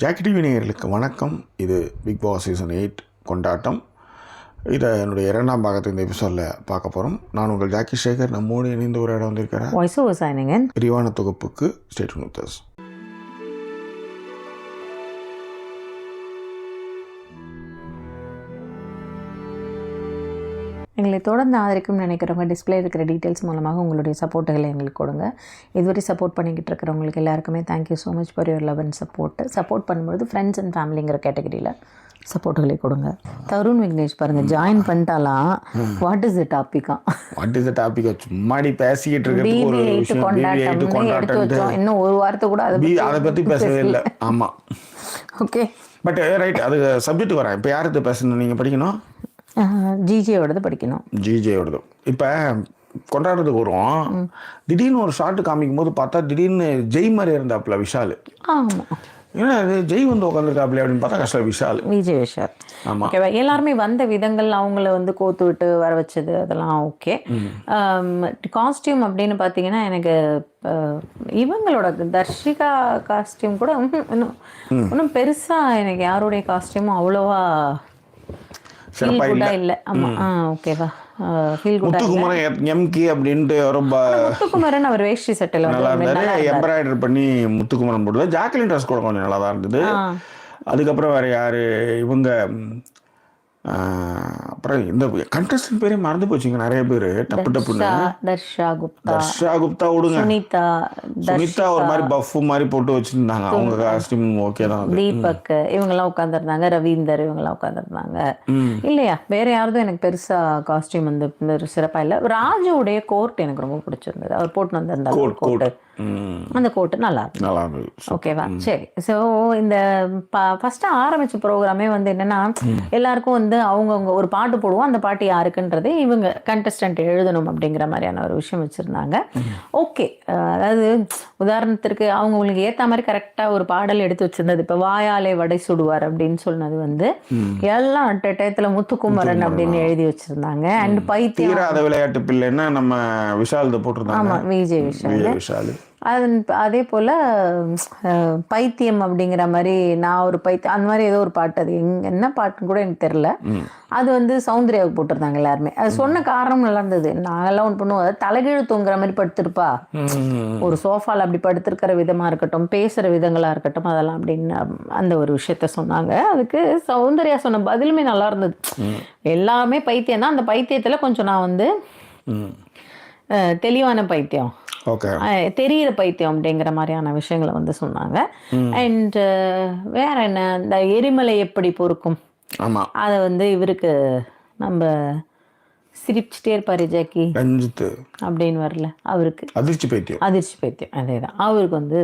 Jackie TV நேயர்களுக்கு வணக்கம். இது பிக் பாஸ் சீசன் 8 கொண்டாட்டம். இதை என்னுடைய 2ஆம் பாகத்தை இந்த எபிசோடில் பார்க்க போகிறோம். நான் உங்கள் ஜாக்கி சேகர். நம்மோடு இணைந்து ஒரு இடம் வந்திருக்கிறேன். விரிவான தொகுப்புக்கு ஸ்டே டியூன் வித் அஸ். எங்களை தொடர்ந்து ஆதரிக்கும் நினைக்கிறவங்க டிஸ்பிளே இருக்கிற டீட்டெயில்ஸ் மூலமாக உங்களுடைய சப்போர்ட்டுகளை எங்களுக்கு கொடுங்க. இதுவரை சப்போர்ட் பண்ணிக்கிட்டு இருக்கிறவங்களுக்கு எல்லாருக்குமே thank you so much for your love and support பண்ணும்போது ஃப்ரெண்ட்ஸ் அண்ட் ஃபேமிலிங்கிற கேட்டகரியில் சப்போர்ட்டுகளை கொடுங்க. தருண் விக்னேஷ் பாருங்கள், ஜாயின் பண்ணிட்டாலாம். வாட் இஸ் த டாப்பிக்கா சும்மாடி பேசிக்கிட்டு இருக்கு. இன்னும் ஒரு வாரத்தை கூட அதை பற்றி பேசவே இல்லை. ஆமாம், ஓகே, பட் ரைட், அது சப்ஜெக்ட் வரேன். இப்போ யாருக்கு பேசணும் நீங்கள் படிக்கணும்? ஜிஜேயோடது படிக்கணும். ஜிஜேயோடது இப்போ கொண்டாடுறதுக்கு வரும். திடீர்னு ஒரு ஷார்ட் காமிக்கும் போது பார்த்தா திடீர்னு ஜெய் மாதிரி இருந்தாப்புல விஷால். ஆமாம், ஏன்னா அது ஜெய் வந்து உட்காந்துருக்காப்புல அப்படின்னு பார்த்தா கஷ்டம் விஜய் விஷால். ஆமாம், ஓகேவா. எல்லாருமே வந்த விதங்கள் அவங்கள வந்து கோத்து விட்டு வர வச்சது அதெல்லாம் ஓகே. காஸ்டியூம் அப்படின்னு பார்த்தீங்கன்னா எனக்கு இவங்களோட தர்ஷிகா காஸ்டியூம் கூட இன்னும் பெருசாக எனக்கு யாருடைய காஸ்டியூமும் அவ்வளோவா இல்ல. ஆமா, ஓகேவா. முத்துக்குமரன் எம்கே அப்படின்ட்டு ரொம்ப முத்துக்குமரன் அவர் வேஷ்டி சட்டையில நல்லா இருந்தாரு. எம்ப்ராய்டரி பண்ணி முத்துக்குமரன் போடுறது. ஜாக்லின் ட்ரெஸ் கூட கொஞ்சம் நல்லா தான் இருந்தது. அதுக்கப்புறம் வேற யாரு இவங்க, அப்புறம் இந்த கண்டஸ்டன்ட் பேரே மறந்து போச்சுங்க நிறைய பேர். டப்புன்னு தர்ஷா குப்தா விடுங்க. சுனிதா ஒரு மாதிரி பஃப் மாதிரி போட்டு வச்சிருந்தாங்க. அவங்க காஸ்டியூம் ஓகே தான். தீபக் இவங்கெல்லாம் உட்காந்துருந்தாங்க. ரவீந்தர் இவங்கெல்லாம் உட்காந்துருந்தாங்க இல்லையா. வேற யாரும் எனக்கு பெருசா காஸ்டியூம் வந்து சிறப்பா இல்லை. ராஜுடைய கோட் எனக்கு ரொம்ப பிடிச்சிருந்தது. அவர் போட்டு வந்திருந்தாங்க கோட்டு. அந்த கோட்டு நல்லா இருந்தது. ஓகேவா, சரி. ஸோ இந்த ஃபர்ஸ்ட் ஆரம்பிச்ச ப்ரோக்ராமே வந்து என்னன்னா, எல்லாருக்கும் வந்து அவங்கவுங்க ஒரு பாட்டு போடுவோம். அந்த பாட்டு யாருக்குன்றதே இவங்க கண்டஸ்டன்ட் எழுதணும் அப்படிங்கிற மாதிரியான ஒரு விஷயம் வச்சிருந்தாங்க. ஓகே, அதாவது உதாரணத்திற்கு அவங்களுக்கு ஏற்ற மாதிரி கரெக்டாக ஒரு பாடல் எடுத்து வச்சிருந்தது. இப்போ வாயாலே வடை சுடுவார் அப்படின்னு சொன்னது வந்து எல்லாம் அட்ட டயத்தில் முத்துக்குமரன் அப்படின்னு எழுதி வச்சிருந்தாங்க. அண்ட் பைத்தியம் விளையாட்டு பிள்ளைன்னா நம்ம விஷால் போட்டிருந்தாங்க. ஆமாம், விஜய் விஷால். அதே போல் பைத்தியம் அப்படிங்கிற மாதிரி நான் ஒரு பைத்தியம் அந்த மாதிரி ஏதோ ஒரு பாட்டு, அது என்ன பாட்டுன்னு கூட எனக்கு தெரில. அது வந்து சௌந்தர்யாவுக்கு போட்டிருந்தாங்க எல்லாருமே. அது சொன்ன காரணம் நல்லா இருந்தது. நாங்கெல்லாம் ஒன்று பண்ணுவோம், அதாவது தலைகீழ தூங்குற மாதிரி படுத்திருப்பா, ஒரு சோஃபாவில் அப்படி படுத்திருக்கிற விதமாக இருக்கட்டும், பேசுகிற விதங்களாக இருக்கட்டும், அதெல்லாம் அப்படின்னு அந்த ஒரு விஷயத்த சொன்னாங்க. அதுக்கு சௌந்தர்யா சொன்ன பதிலுமே நல்லா இருந்தது. எல்லாமே பைத்தியம் தான். அந்த பைத்தியத்தில் கொஞ்சம் நான் வந்து தெளிவான பைத்தியம், தெரியிற பைத்தியம் அப்படிங்கிற மாதிரியான விஷயங்களை வந்து சொன்னாங்க. அண்ட் வேற என்ன, இந்த எரிமலை எப்படி பொறுக்கும் அதை வந்து இவருக்கு நம்ம சிரிச்சுட்டே இருப்பாரு ஜாக்கி அப்படின்னு வரல, அவருக்கு அதிர்ச்சி பைத்தியம் அதேதான் அவருக்கு வந்து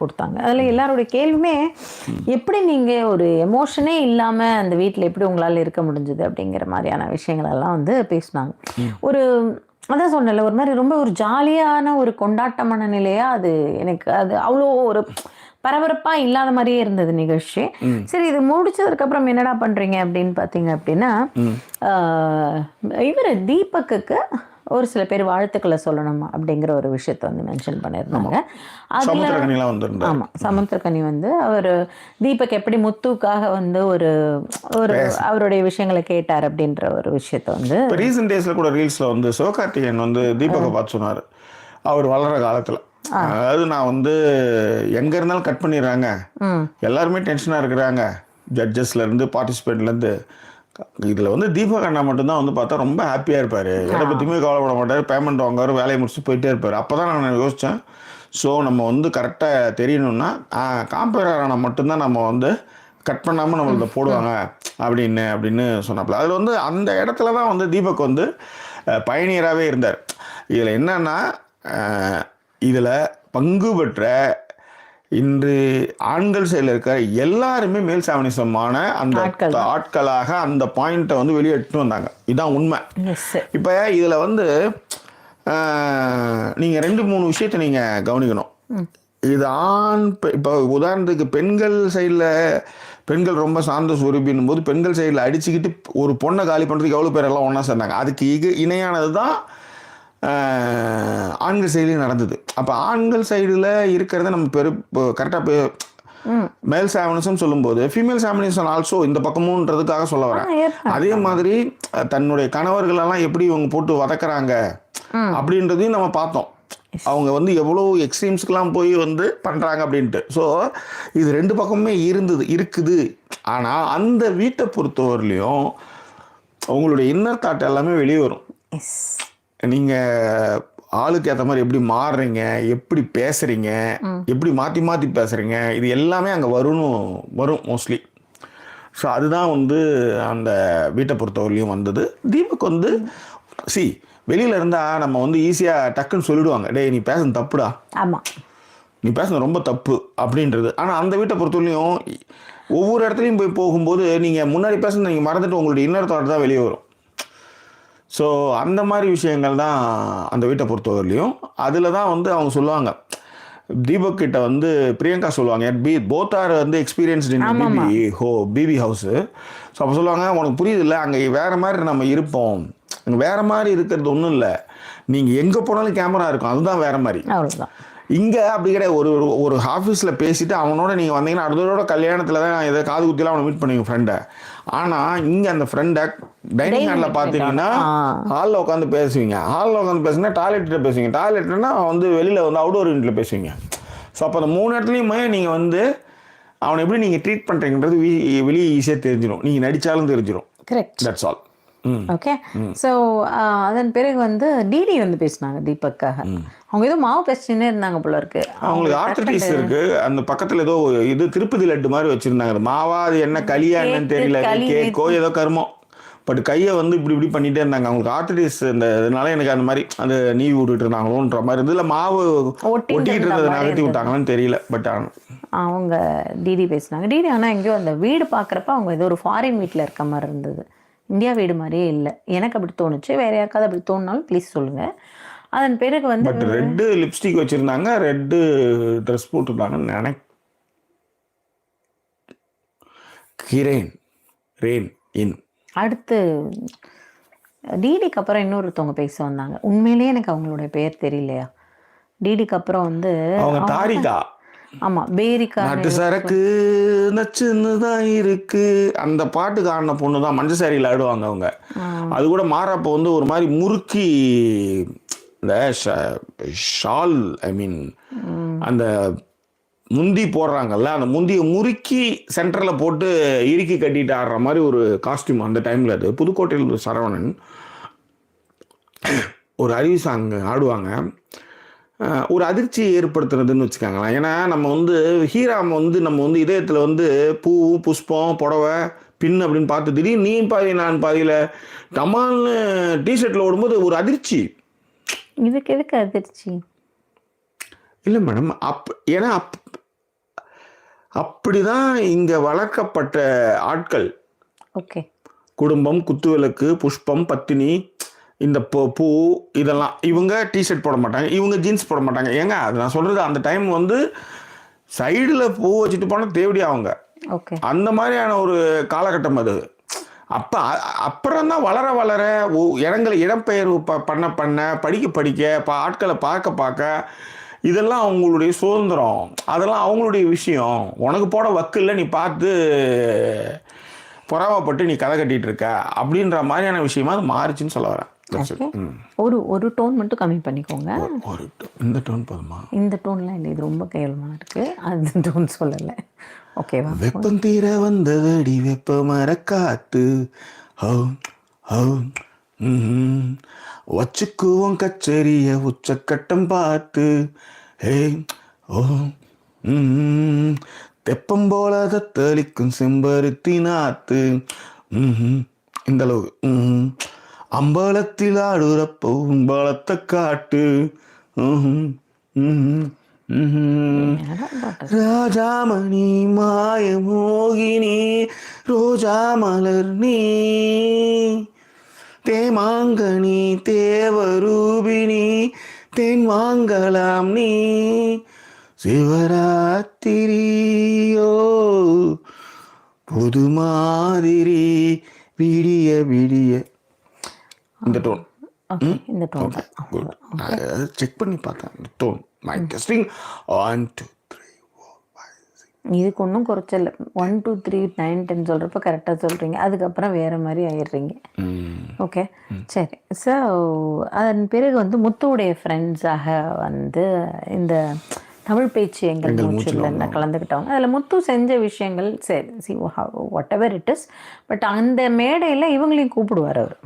கொடுத்தாங்க. அதில் எல்லாருடைய கேள்வியுமே, எப்படி நீங்கள் ஒரு எமோஷனே இல்லாமல் அந்த வீட்டில் எப்படி உங்களால் இருக்க முடிஞ்சது அப்படிங்கிற மாதிரியான விஷயங்கள் எல்லாம் வந்து பேசினாங்க. ஒரு அதான் சொன்னல, ஒரு மாதிரி ரொம்ப ஒரு ஜாலியான ஒரு கொண்டாட்டமான நிலையா அது எனக்கு அது அவ்வளோ ஒரு பரபரப்பா இல்லாத மாதிரியே இருந்தது நிகழ்ச்சி. சரி, இது முடிச்சதுக்கு அப்புறம் என்னடா பண்றீங்க அப்படின்னு பாத்தீங்க அப்படின்னா, இவர் தீபக்குக்கு ஒரு சில பேர் வாழ்த்துக்களை சொல்லணும் அப்படிங்கிற ஒரு விஷயத்த வந்து மென்ஷன் பண்ணியிருந்தாங்க. ஆமா, சமுத்திரக்கனி வந்து அவர் தீபக் எப்படி முத்துக்காக வந்து ஒரு அவருடைய விஷயங்களை கேட்டார் அப்படின்ற ஒரு விஷயத்த வந்து ரீசன்ட் டேஸ்ல கூட ரீல்ஸ்ல வந்து சிவகார்த்திகேயன் வந்து தீபக்கை பார்த்து சொன்னார். அவர் வளர்ற காலத்துல, அதாவது நான் வந்து எங்க இருந்தாலும் கட் பண்ணிடுறாங்க, எல்லாருமே டென்ஷனா இருக்கிறாங்க, ஜட்ஜஸ்ல இருந்து பார்ட்டிசிபேட்ல இருந்து. இதில் வந்து தீபக் அண்ணா மட்டும்தான் வந்து பார்த்தா ரொம்ப ஹாப்பியாக இருப்பார். எதை பற்றியுமே கவலைப்பட மாட்டார். பேமெண்ட் வாங்குவார், வேலையை முடிச்சு போயிட்டே இருப்பார். அப்போ தான் நான் யோசித்தேன், ஸோ நம்ம வந்து கரெக்டாக தெரியணும்னா காம்பேரான மட்டும்தான் நம்ம வந்து கட் பண்ணாமல் நம்மள போடுவாங்க அப்படின்னு சொன்னாப்புல. அதில் வந்து அந்த இடத்துல தான் வந்து தீபக் வந்து பயணியராகவே இருந்தார். இதில் என்னன்னா, இதில் பங்கு பெற்ற இன்று ஆண்கள் சைடில் இருக்கிற எல்லாருமே மேல் சாவனிசமான அந்த ஆட்களாக அந்த பாயிண்ட்டை வந்து வெளியே எடுத்துட்டு வந்தாங்க. இதுதான் உண்மை. இப்போ இதில் வந்து நீங்கள் 2-3 விஷயத்தை நீங்கள் கவனிக்கணும். இது இப்போ உதாரணத்துக்கு பெண்கள் ரொம்ப சார்ந்த சுரூபின்னும் போது பெண்கள் சைடில் அடிச்சுக்கிட்டு ஒரு பொண்ணை காலி பண்ணுறதுக்கு எவ்வளோ பேர் எல்லாம் ஒன்றா சேர்ந்தாங்க. அதுக்கு இணையானது தான் ஆண்கள் சைட்லேயும் நடந்தது. அப்போ ஆண்கள் சைடில் இருக்கிறத நம்ம கரெக்டாக மேல் சாவனிசம் சொல்லும்போது ஃபீமேல் சாவனிசம் ஆல்சோ இந்த பக்கமுன்றதுக்காக சொல்ல வரேன். அதே மாதிரி தன்னுடைய கணவர்கள் எல்லாம் எப்படி இவங்க போட்டு வதக்குறாங்க அப்படின்றதையும் நம்ம பார்த்தோம். அவங்க வந்து எவ்வளோ எக்ஸ்ட்ரீம்ஸ்க்கெலாம் போய் வந்து பண்ணுறாங்க அப்படின்ட்டு. ஸோ இது ரெண்டு பக்கமுமே இருக்குது. ஆனால் அந்த வீட்டை பொறுத்தவரையிலையும் உங்களுடைய இன்னர் தாட் எல்லாமே வெளியே வரும். நீங்கள் ஆளுக்கு ஏற்ற மாதிரி எப்படி மாறுறீங்க, எப்படி பேசுகிறீங்க, எப்படி மாற்றி மாற்றி பேசுகிறீங்க, இது எல்லாமே அங்கே வரும் மோஸ்ட்லி. ஸோ அதுதான் வந்து அந்த வீட்டை பொறுத்தவரையிலையும் வந்தது. தீபக் வந்து வெளியில் இருந்தால் நம்ம வந்து ஈஸியாக டக்குன்னு சொல்லிடுவாங்க, டேய் நீ பேசுன தப்புடா, ஆமாம் நீ பேசுன ரொம்ப தப்பு அப்படின்றது. ஆனால் அந்த வீட்டை பொறுத்தவரையிலையும் ஒவ்வொரு இடத்துலையும் போய் போகும்போது நீங்கள் முன்னாடி பேசுனது நீங்கள் மறந்துட்டு உங்களுடைய இன்னர் தாட் தான் வெளியே வரும். ஸோ அந்த மாதிரி விஷயங்கள் தான் அந்த வீட்டை பொறுத்தவரையிலையும். அதில் தான் வந்து அவங்க சொல்லுவாங்க, தீபக் கிட்ட வந்து பிரியங்கா சொல்லுவாங்க, போத் ஆர் வந்து எக்ஸ்பீரியன்ஸ்டு இன் பிபி ஹவுஸு. ஸோ அப்போ சொல்லுவாங்க, உனக்கு புரியுது இல்லை, அங்கே வேறு மாதிரி நம்ம இருப்போம், அங்கே வேறு மாதிரி இருக்கிறது ஒன்றும் இல்லை, நீங்கள் எங்கே போனாலும் கேமரா இருக்கும், அதுதான் வேறு மாதிரி. அவ்வளோதான். இங்கே அப்படி கிடையாது. ஒரு ஆஃபீஸில் பேசிவிட்டு அவனோட நீங்கள் வந்தீங்கன்னா அடுத்தோட கல்யாணத்தில் தான் எதாவது காது குத்திலாம் அவனை மீட் பண்ணுவீங்க ஃப்ரெண்டை. ஆனால் இங்கே அந்த ஃப்ரெண்டை டைனிங் ஹாலில் பார்த்தீங்கன்னா ஹாலில் உட்காந்து பேசுவீங்க, ஹாலில் உட்காந்து பேசுங்கன்னா டாய்லெட்டில் பேசுவீங்க, டாய்லெட்னா வந்து வெளியில் வந்து அவுடோர் யூனிட்டில் பேசுவீங்க. ஸோ அப்போ அந்த 3 இடத்துலையுமே நீங்கள் வந்து அவனை எப்படி நீங்கள் ட்ரீட் பண்ணுறீங்கன்றது வெளியே ஈஸியாக தெரிஞ்சிடும், நீங்கள் நடித்தாலும் தெரிஞ்சிடும். Correct, that's all. Okay. So அதன் பிறகு வந்து டிடி வந்து பேசினாங்க தீபக்காக. அவங்க ஏதோ மாவு பேசினே இருந்தாங்க போல இருக்கு. அவங்களுக்கு ஆர்டிஸ்ட் இருக்கு. அந்த பக்கத்தில் ஏதோ இது திருப்பதி லட்டு மாதிரி வச்சிருந்தாங்க. அது மாவா அது என்ன களியா என்னன்னு தெரியல, கேக்கோ ஏதோ கருமம், பட் கையை வந்து இப்படி பண்ணிகிட்டே இருந்தாங்க. அவங்களுக்கு ஆர்டிஸ்ட் இந்த இதனால எனக்கு அந்த மாதிரி அந்த நீவி விட்டுட்டு இருந்தாங்களோன்ற மாதிரி இருந்து, இல்லை மாவு ஒட்டிக்கிட்டு இருந்ததை நகர்த்தி விட்டாங்கன்னு தெரியல. பட் அவங்க டிடி பேசினாங்க. டிடி ஆனால் எங்கேயோ அந்த வீடு பார்க்குறப்ப அவங்க ஏதோ ஒரு ஃபாரின் வீட்டில் இருக்க மாதிரி இருந்தது, இந்தியா வீடு மாதிரியே இல்லை. எனக்கு அப்படி தோணுச்சு. வேற யாருக்காவது அப்படி தோணுனாலும் ப்ளீஸ் சொல்லுங்க. அதன் பிறகு வந்து பட் ரெட்டு லிப்ஸ்டிக் வச்சிருந்தாங்க, ரெட்டு ட்ரெஸ் போட்டுருந்தாங்கன்னு நினைக்கிறேன். அடுத்து டிடிக்கு அப்புறம் இன்னொருத்தவங்க பேச வந்தாங்க. உண்மையிலேயே எனக்கு அவங்களுடைய பெயர் தெரியலையா. டிடிக்கு அப்புறம் வந்து அவங்க தாரிகா. ஆமா, பேரிக்கா நாட்டு சரக்கு நச்சுன்னு தான் இருக்கு அந்த பாட்டுக்கு ஆடின பொண்ணு தான். மஞ்சள் சாரியில் ஆடுவாங்க அவங்க. அது கூட மாறப்போ வந்து ஒரு மாதிரி முறுக்கி இந்த ஷால், ஐ மீன் அந்த முந்தி போடுறாங்கல்ல, அந்த முந்தியை முறுக்கி சென்டரில் போட்டு இறுக்கி கட்டிட்டு ஆடுற மாதிரி ஒரு காஸ்டியூம் அந்த டைமில். அது புதுக்கோட்டையில் சரவணன் ஒரு அருவி சாங் ஆடுவாங்க. ஒரு அதிர்ச்சி ஏற்படுத்துறதுன்னு வச்சுக்காங்களேன். ஏன்னா நம்ம வந்து ஹீராம் வந்து நம்ம வந்து இதயத்தில் வந்து பூ புஷ்பம் புடவை பின் அப்படின்னு பார்த்து திடீர்னு நீ பாதி நான் பாதியில் கமால்னு டிஷர்ட்டில் ஓடும்போது ஒரு அதிர்ச்சி. இதுக்கு எதுக்கு அதிர்ச்சி? இல்லை மேடம், ஏன்னா அப்படிதான் இங்கே வளர்க்கப்பட்ட ஆட்கள். ஓகே, குடும்பம், குத்துவிளக்கு, புஷ்பம், பத்தினி, இந்த பூ இதெல்லாம். இவங்க டிஷர்ட் போட மாட்டாங்க, இவங்க ஜீன்ஸ் போட மாட்டாங்க. ஏங்க அது நான் சொல்கிறது, அந்த டைம் வந்து சைடில் பூ வச்சுட்டு போனால் தேவடி அவங்க. ஓகே, அந்த மாதிரியான ஒரு காலகட்டம் அது. அப்புறம் தான் வளர இடம்பெயர்வு பண்ண படிக்க ஆட்களை பார்க்க இதெல்லாம் அவங்களுடைய சுதந்திரம், அதெல்லாம் அவங்களுடைய விஷயம். உனக்கு போட வக்கு இல்லை, நீ பார்த்து பொறாமப்பட்டு நீ கதை கட்டிட்டு இருக்க அப்படின்ற மாதிரியான விஷயமா அது மாறிச்சுன்னு சொல்ல வரேன். ஒரு டோன் மட்டும் கம்மி பண்ணிக்கோங்க. இந்த டோன் போதுமா? இந்த டோன்லாம் இல்லை, இது ரொம்ப கேவலமாக இருக்கு, அந்த டோன் சொல்லலை. ஓகேவா? வெப்பம் தீர வந்ததடி வெப்ப மர காத்து வச்சுக்குவோம் கச்சேரிய உச்சக்கட்டம் பார்த்து தெப்பம் போல தத்தளிக்கும் செம்பருத்தி நாத்து இந்த அளவு அம்பலத்தில் ஆடுறப்போ பலத்தை காட்டு ராஜாமணி மாயமோகினி ரோஜா மலர் நீ தேமாங்கனி தேவரூபிணி தேன் வாங்கலாம் நீ சிவராத்திரியோ புது மாதிரி விடிய விடிய. இந்த டோன், இந்த டோன் செக் பண்ணி பார்த்தேன். இந்த டோன் மைக் டெஸ்டிங் 1 2 3 4 5 6 இதுக்கு ஒன்றும் குறைச்சல. 1 2 3 9 10 சொல்கிறப்ப கரெக்டாக சொல்கிறீங்க, அதுக்கப்புறம் வேறு மாதிரி ஆயிடுறீங்க. ஓகே, சரி. ஸோ அதன் பிறகு வந்து முத்துவுடைய ஃப்ரெண்ட்ஸாக வந்து இந்த தமிழ் பேச்சு எங்கள் மூச்சில் கலந்துக்கிட்டவங்க. அதில் முத்து செஞ்ச விஷயங்கள் சரி, see what ever it is, but அந்த மேடையில் இவங்களையும் கூப்பிடுவார் அவர்.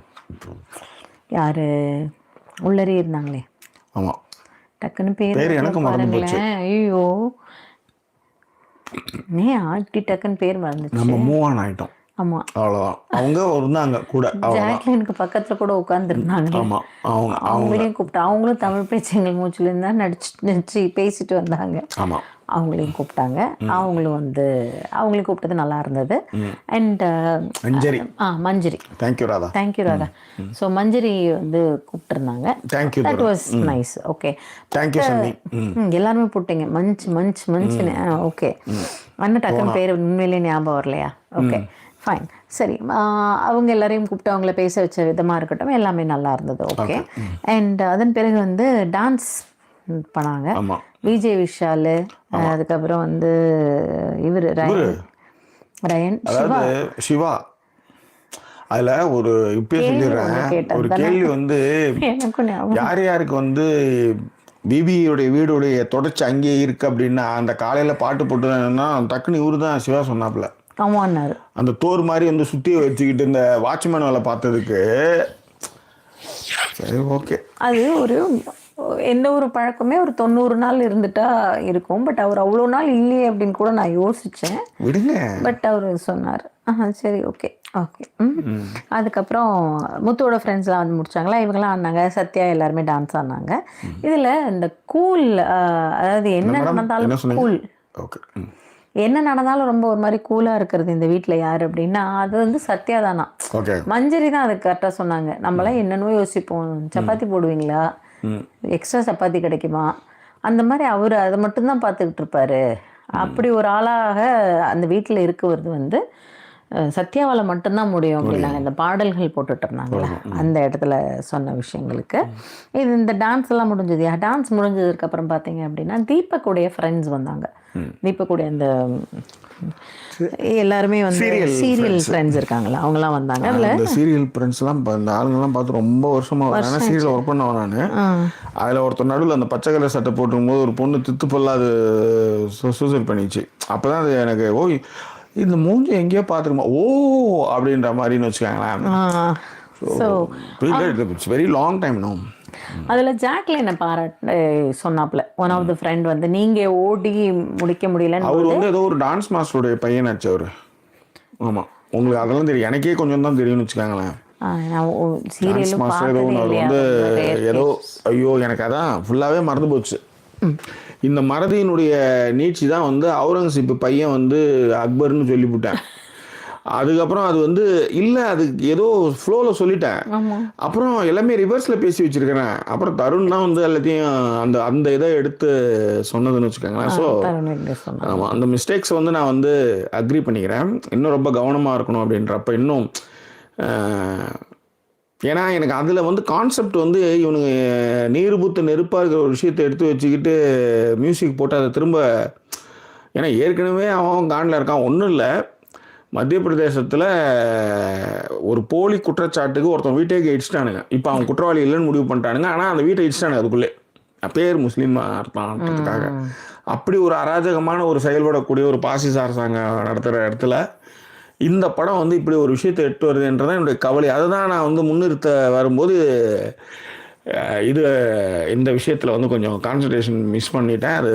யார் உள்ளரி இருந்தாங்களே, ஆமாம், டக்குன்னு பேர் எனக்கு பாருங்களேன். ஐயோ, ஆக்டி டக்குன்னு பேர் மறந்துச்சு. நம்ம மூவ் ஆன் ஆகிட்டோம். ஆமாம், அவ்வளோதான். அவங்க இருந்தாங்க கூட, ஜாக்லினுக்கு பக்கத்தில் கூட உட்காந்துருந்தாங்க. ஆமாம், அவங்களையும் கூப்பிட்டா, அவங்களும் தமிழ் பேச்சு எங்கள் மூச்சில் இருந்தால் நடிச்சு பேசிட்டு வந்தாங்க. ஆமாம், அவங்களையும் கூப்பிட்டாங்க. அவங்களும் வந்து அவங்களையும் கூப்பிட்டது நல்லா இருந்தது. And Manjari, Manjari, thank you Radha, thank you Radha. So Manjari வந்து கூப்பிட்டுருந்தாங்க. Thank you, that was nice. Okay, thank you Sunny. எல்லாருமே போட்டீங்க மஞ்சுன்னு. ஓகே, அண்ணன் டக்குன்னு பேர் உண்மையிலேயே ஞாபகம் வரலையா? ஓகே, ஃபைன், சரி. அவங்க எல்லாரையும் கூப்பிட்டு அவங்கள பேச வச்ச விதமாக இருக்கட்டும், எல்லாமே நல்லா இருந்தது. ஓகே, அண்ட் அதன் பிறகு வந்து டான்ஸ் பண்ணாங்க. விஜய் விஷால், அதுக்கப்புறம் வந்து இவர் ரயன் சிவா. அதில் ஒரு இப்போ சொல்லிடுறேன், ஒரு கேள்வி வந்து யார் யாருக்கு வந்து பிபியோடைய வீடுடைய தொடர்ச்சி அங்கேயே இருக்கு அப்படின்னா, அந்த காலையில் பாட்டு போட்டுனா டக்குன்னு இவரு தான் சிவா சொன்னாப்புல. ஆமான்னாரு. அந்த தோர் மாதிரி வந்து சுற்றியை வச்சுக்கிட்டு இந்த வாட்ச்மேன் வேலை பார்த்ததுக்கு. சரி, ஓகே. அது ஒரு எந்த ஒரு பழக்கமே ஒரு 90 நாள் இருந்துட்டா இருக்கும். பட் அவர் அவ்வளோ நாள் இல்லையே அப்படின்னு கூட நான் யோசித்தேன். விடுங்க. பட் அவர் சொன்னார். சரி, ஓகே ஓகே. அதுக்கப்புறம் முத்துவோட ஃப்ரெண்ட்ஸ்லாம் வந்து முடிச்சாங்களா, இவங்கெல்லாம் ஆடினாங்க. சத்யா எல்லாருமே டான்ஸ் ஆடினாங்க. இதில் இந்த கூல், அதாவது என்ன நடந்தாலும் கூல், ஓகே, என்ன நடந்தாலும் ரொம்ப ஒரு மாதிரி கூலாக இருக்கிறது இந்த வீட்டில் யார் அப்படின்னா அது வந்து சத்யா தானா. மஞ்சரி தான் அதுக்கு கரெக்டாக சொன்னாங்க. நம்மளாம் என்னென்னோ யோசிப்போம், சப்பாத்தி போடுவீங்களா, எக்ஸ்ட்ரா சப்பாத்தி கிடைக்குமா, அந்த மாதிரி அவர் அதை மட்டும்தான் பார்த்துக்கிட்டு இருப்பாரு. அப்படி ஒரு ஆளாக அந்த வீட்டில் இருக்கிறது வந்து சத்யாவால் மட்டும்தான் முடியும் அப்படின்னாங்க. இந்த பாடல்கள் போட்டுட்டு இருந்தாங்களே அந்த இடத்துல சொன்ன விஷயங்களுக்கு. இது இந்த டான்ஸ் எல்லாம் முடிஞ்சது. டான்ஸ் முடிஞ்சதுக்கப்புறம் பார்த்தீங்க அப்படின்னா தீபக்குடைய ஃப்ரெண்ட்ஸ் வந்தாங்க. தீபக்குடைய அந்த எல்லாருமே வந்து சீரியல் ஃப்ரெண்ட்ஸ் இருக்காங்களா, அவங்கலாம் வந்தாங்க. அதில் சீரியல் ஃப்ரெண்ட்ஸ்லாம் இந்த ஆளுங்கெல்லாம் பார்த்து ரொம்ப வருஷமாக சீரியல் ஒர்க் பண்ணவன் நான். அதில் ஒருத்தர் நடுவில் அந்த பச்சை கலர் சட்டை போட்டுக்கும்போது ஒரு பொண்ணு தித்துப்பெல்லாம் அது சூசைட் பண்ணிச்சு. அப்போ தான் அது எனக்கு இந்த மூஞ்சி எங்கேயோ பார்த்துருமா அப்படின்ற மாதிரின்னு வச்சுக்காங்களேன். It's very long time no. அதில் ஜாக்லினை பாராட்டு சொன்னாப்ல ஒன் ஆஃப் த ஃப்ரெண்ட் வந்து நீங்கள் ஓடி முடிக்க முடியலன்னு. அவர் வந்து ஏதோ ஒரு டான்ஸ் மாஸ்டருடைய பையனாச்சு அவர். ஆமாம், உங்களுக்கு அதெல்லாம் தெரியும், எனக்கே கொஞ்சம் தான் தெரியும்னு வச்சுக்காங்களேன். சீரியல் அவர் வந்து ஏதோ ஐயோ எனக்கு அதான் ஃபுல்லாகவே மறந்து போச்சு. இந்த மறதியினுடைய நீட்சி தான் வந்து அவுரங்கசீப் பையன் வந்து அக்பர்னு சொல்லிவிட்டேன். அதுக்கப்புறம் அது வந்து இல்லை, அது ஏதோ ஃப்ளோவில் சொல்லிட்டேன். அப்புறம் எல்லாமே ரிவர்ஸில் பேசி வச்சுருக்கிறேன். அப்புறம் தருண் தான் வந்து எல்லாத்தையும் அந்த அந்த இதை எடுத்து சொன்னதுன்னு வச்சுக்கோங்களேன். ஸோ ஆமாம், அந்த மிஸ்டேக்ஸ் வந்து நான் வந்து அக்ரி பண்ணிக்கிறேன். இன்னும் ரொம்ப கவனமாக இருக்கணும் அப்படின்றப்ப இன்னும். ஏன்னா எனக்கு அதில் வந்து கான்செப்ட் வந்து இவனுங்க நீர் பூத்த நெருப்பாக இருக்கிற ஒரு விஷயத்தை எடுத்து வச்சுக்கிட்டு மியூசிக் போட்டு அதை திரும்ப, ஏன்னா ஏற்கனவே அவன் காண்டில் இருக்கான். ஒன்றும் இல்லை, மத்திய பிரதேசத்தில் ஒரு போலி குற்றச்சாட்டுக்கு ஒருத்தன் வீட்டே இடிச்சிட்டானுங்க. இப்போ அவன் குற்றவாளி இல்லைன்னு முடிவு பண்ணிட்டானுங்க. ஆனால் அந்த வீட்டை இடிச்சிட்டானுங்க அதுக்குள்ளே, பேர் முஸ்லீம் அர்த்தம்ன்றதுக்காக. அப்படி ஒரு அராஜகமான ஒரு செயல்படக்கூடிய ஒரு பாசிச அரசாங்கம் நடத்துகிற இடத்துல இந்த படம் வந்து இப்படி ஒரு விஷயத்தை எட்டு வருதுன்றதான் என்னுடைய கவலை. அதை தான் நான் வந்து முன்னிறுத்த வரும்போது இது இந்த விஷயத்தில் வந்து கொஞ்சம் கான்சன்ட்ரேஷன் மிஸ் பண்ணிட்டேன். அது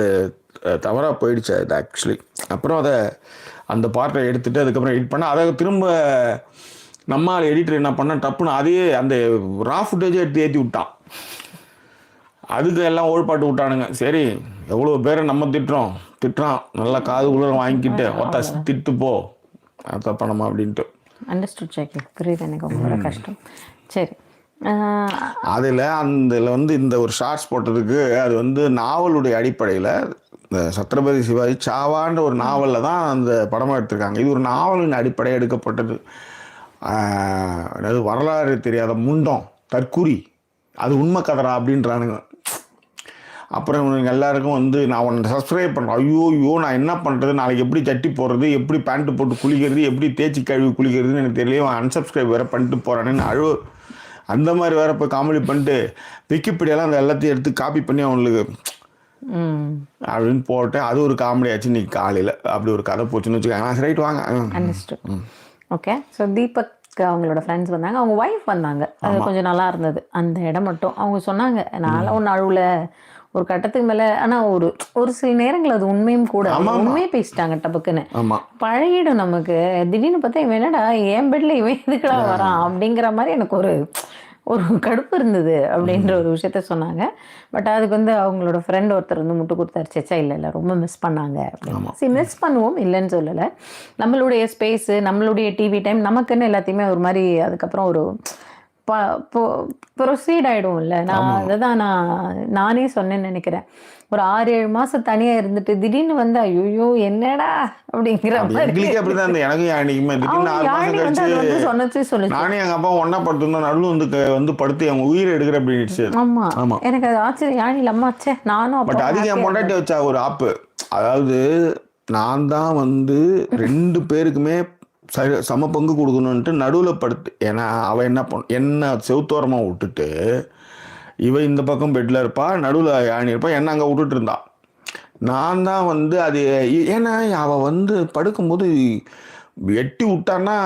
தவறாக போயிடுச்சு அது ஆக்சுவலி. அப்புறம் அதை அந்த பார்ட்டை எடுத்துகிட்டு அதுக்கப்புறம் எடிட் பண்ண, அதை திரும்ப நம்மால் எடிட்டர் என்ன பண்ண டப்புன்னு அதையே அந்த ரா ஃபுட்டேஜே எடுத்து ஏற்றி விட்டான். அதுக்கு எல்லாம் ஓழ்பாட்டு விட்டானுங்க. சரி, எவ்வளோ பேரை நம்ம திட்டுறான், நல்லா காது குளிர வாங்கிக்கிட்டு ஒத்தா திட்டு போ அதை பண்ணமா அப்படின்ட்டு. அண்டர்ஸ்டுட் ஜாக்கி, புரியுது எனக்கு ரொம்ப கஷ்டம். சரி, அதில் வந்து இந்த ஒரு ஷார்ட்ஸ் போட்டதுக்கு அது வந்து நாவலுடைய அடிப்படையில் இந்த சத்ரபதி சிவாஜி சாவான்ற ஒரு நாவலில் தான் அந்த படமாக எடுத்திருக்காங்க. இது ஒரு நாவலின் அடிப்படையாக எடுக்கப்பட்டது. அதாவது வரலாறு தெரியாத முண்டம் தற்குறி அது உண்மை கதரா அப்படின்றானுங்க. அப்புறம் இவங்க எல்லாருக்கும் வந்து நான் உன்னை சப்ஸ்கிரைப் பண்ணுறேன். ஐயோ நான் என்ன பண்ணுறது, நாளைக்கு எப்படி சட்டி போடுறது, எப்படி பேண்ட்டு போட்டு குளிக்கிறது, எப்படி தேய்ச்சி கழுவி குளிக்கிறதுன்னு எனக்கு தெரியல, அன்சப்ஸ்கிரைப் வேறு பண்ணிட்டு போகிறானேன்னு அந்த மாதிரி வேறு போய் காமெடி பண்ணிட்டு விக்கிபீடியாலாம் அந்த எல்லாத்தையும் எடுத்து காப்பி பண்ணி அவங்களுக்கு அப்படின்னு போட்டேன். அது ஒரு காமெடி ஆச்சு இன்னைக்கு காலையில். அப்படி ஒரு கதை போச்சுன்னு வச்சுக்கோங்க. ரைட் வாங்க. ஓகே. ஸோ தீபக் அவங்களோட ஃப்ரெண்ட்ஸ் வந்தாங்க, அவங்க ஒய்ஃப் வந்தாங்க. அது கொஞ்சம் நல்லா இருந்தது அந்த இடம் மட்டும். அவங்க சொன்னாங்க நான்லாம் ஒன்று அழுவல ஒரு கட்டத்துக்கு மேலே. ஆனால் ஒரு சில நேரங்கள் அது உண்மையும் கூட, உண்மையே பேசிட்டாங்க டப்புக்குன்னு. பழகிடும் நமக்கு. திடீர்னு பார்த்தா இவன் என்னடா என் பெட்ல இவன் எதுக்குடா வரான் அப்படிங்கிற மாதிரி எனக்கு ஒரு கடுப்பு இருந்தது அப்படின்ற ஒரு விஷயத்த சொன்னாங்க. பட் அதுக்கு வந்து அவங்களோட ஃப்ரெண்ட் ஒருத்தர் வந்து முட்டு கொடுத்தாரு, சேச்சா இல்லை ரொம்ப மிஸ் பண்ணாங்க அப்படின்னு. சரி, மிஸ் பண்ணுவோம், இல்லைன்னு சொல்லலை. நம்மளுடைய ஸ்பேஸு, நம்மளுடைய டிவி டைம், நமக்குன்னு எல்லாத்தையுமே ஒரு மாதிரி அதுக்கப்புறம் ஒரு ப்ரொசீட் ஆகிடும் இல்லை. நான் அதை தான் நானே சொன்னேன்னு நினைக்கிறேன். ஒரு 6-7 மாதம் தனியாக இருந்துட்டு திடீர்னு வந்து ஐயோ என்னடா அப்படிங்கிற மாதிரி. அப்படிதான் எனக்கு நானே எங்கள் அப்பா ஒன்றா படுத்துருந்தோம், நடுவில் வந்து படுத்து அவங்க உயிரை எடுக்கிற அப்படின்னுச்சு. ஆமாம், எனக்கு அது ஆச்சரியம். யாழில் அம்மாச்சே நானும். பட் அதுக்கு என் பொண்டாட்டி வச்சா ஒரு ஆப்பு. அதாவது நான் தான் வந்து 2 பேருக்குமே சம பங்கு கொடுக்கணுன்ட்டு நடுவில் படுத்து. ஏன்னா அவள் என்ன செவுத்தோரமாக விட்டுட்டு இவன் இந்த பக்கம் பெட்டில் இருப்பா, நடுவில் யானி இருப்பா, என்ன அங்கே விட்டுட்டு இருந்தான். நான் தான் வந்து அது ஏன்னா அவள் வந்து படுக்கும்போது எட்டி விட்டான்னா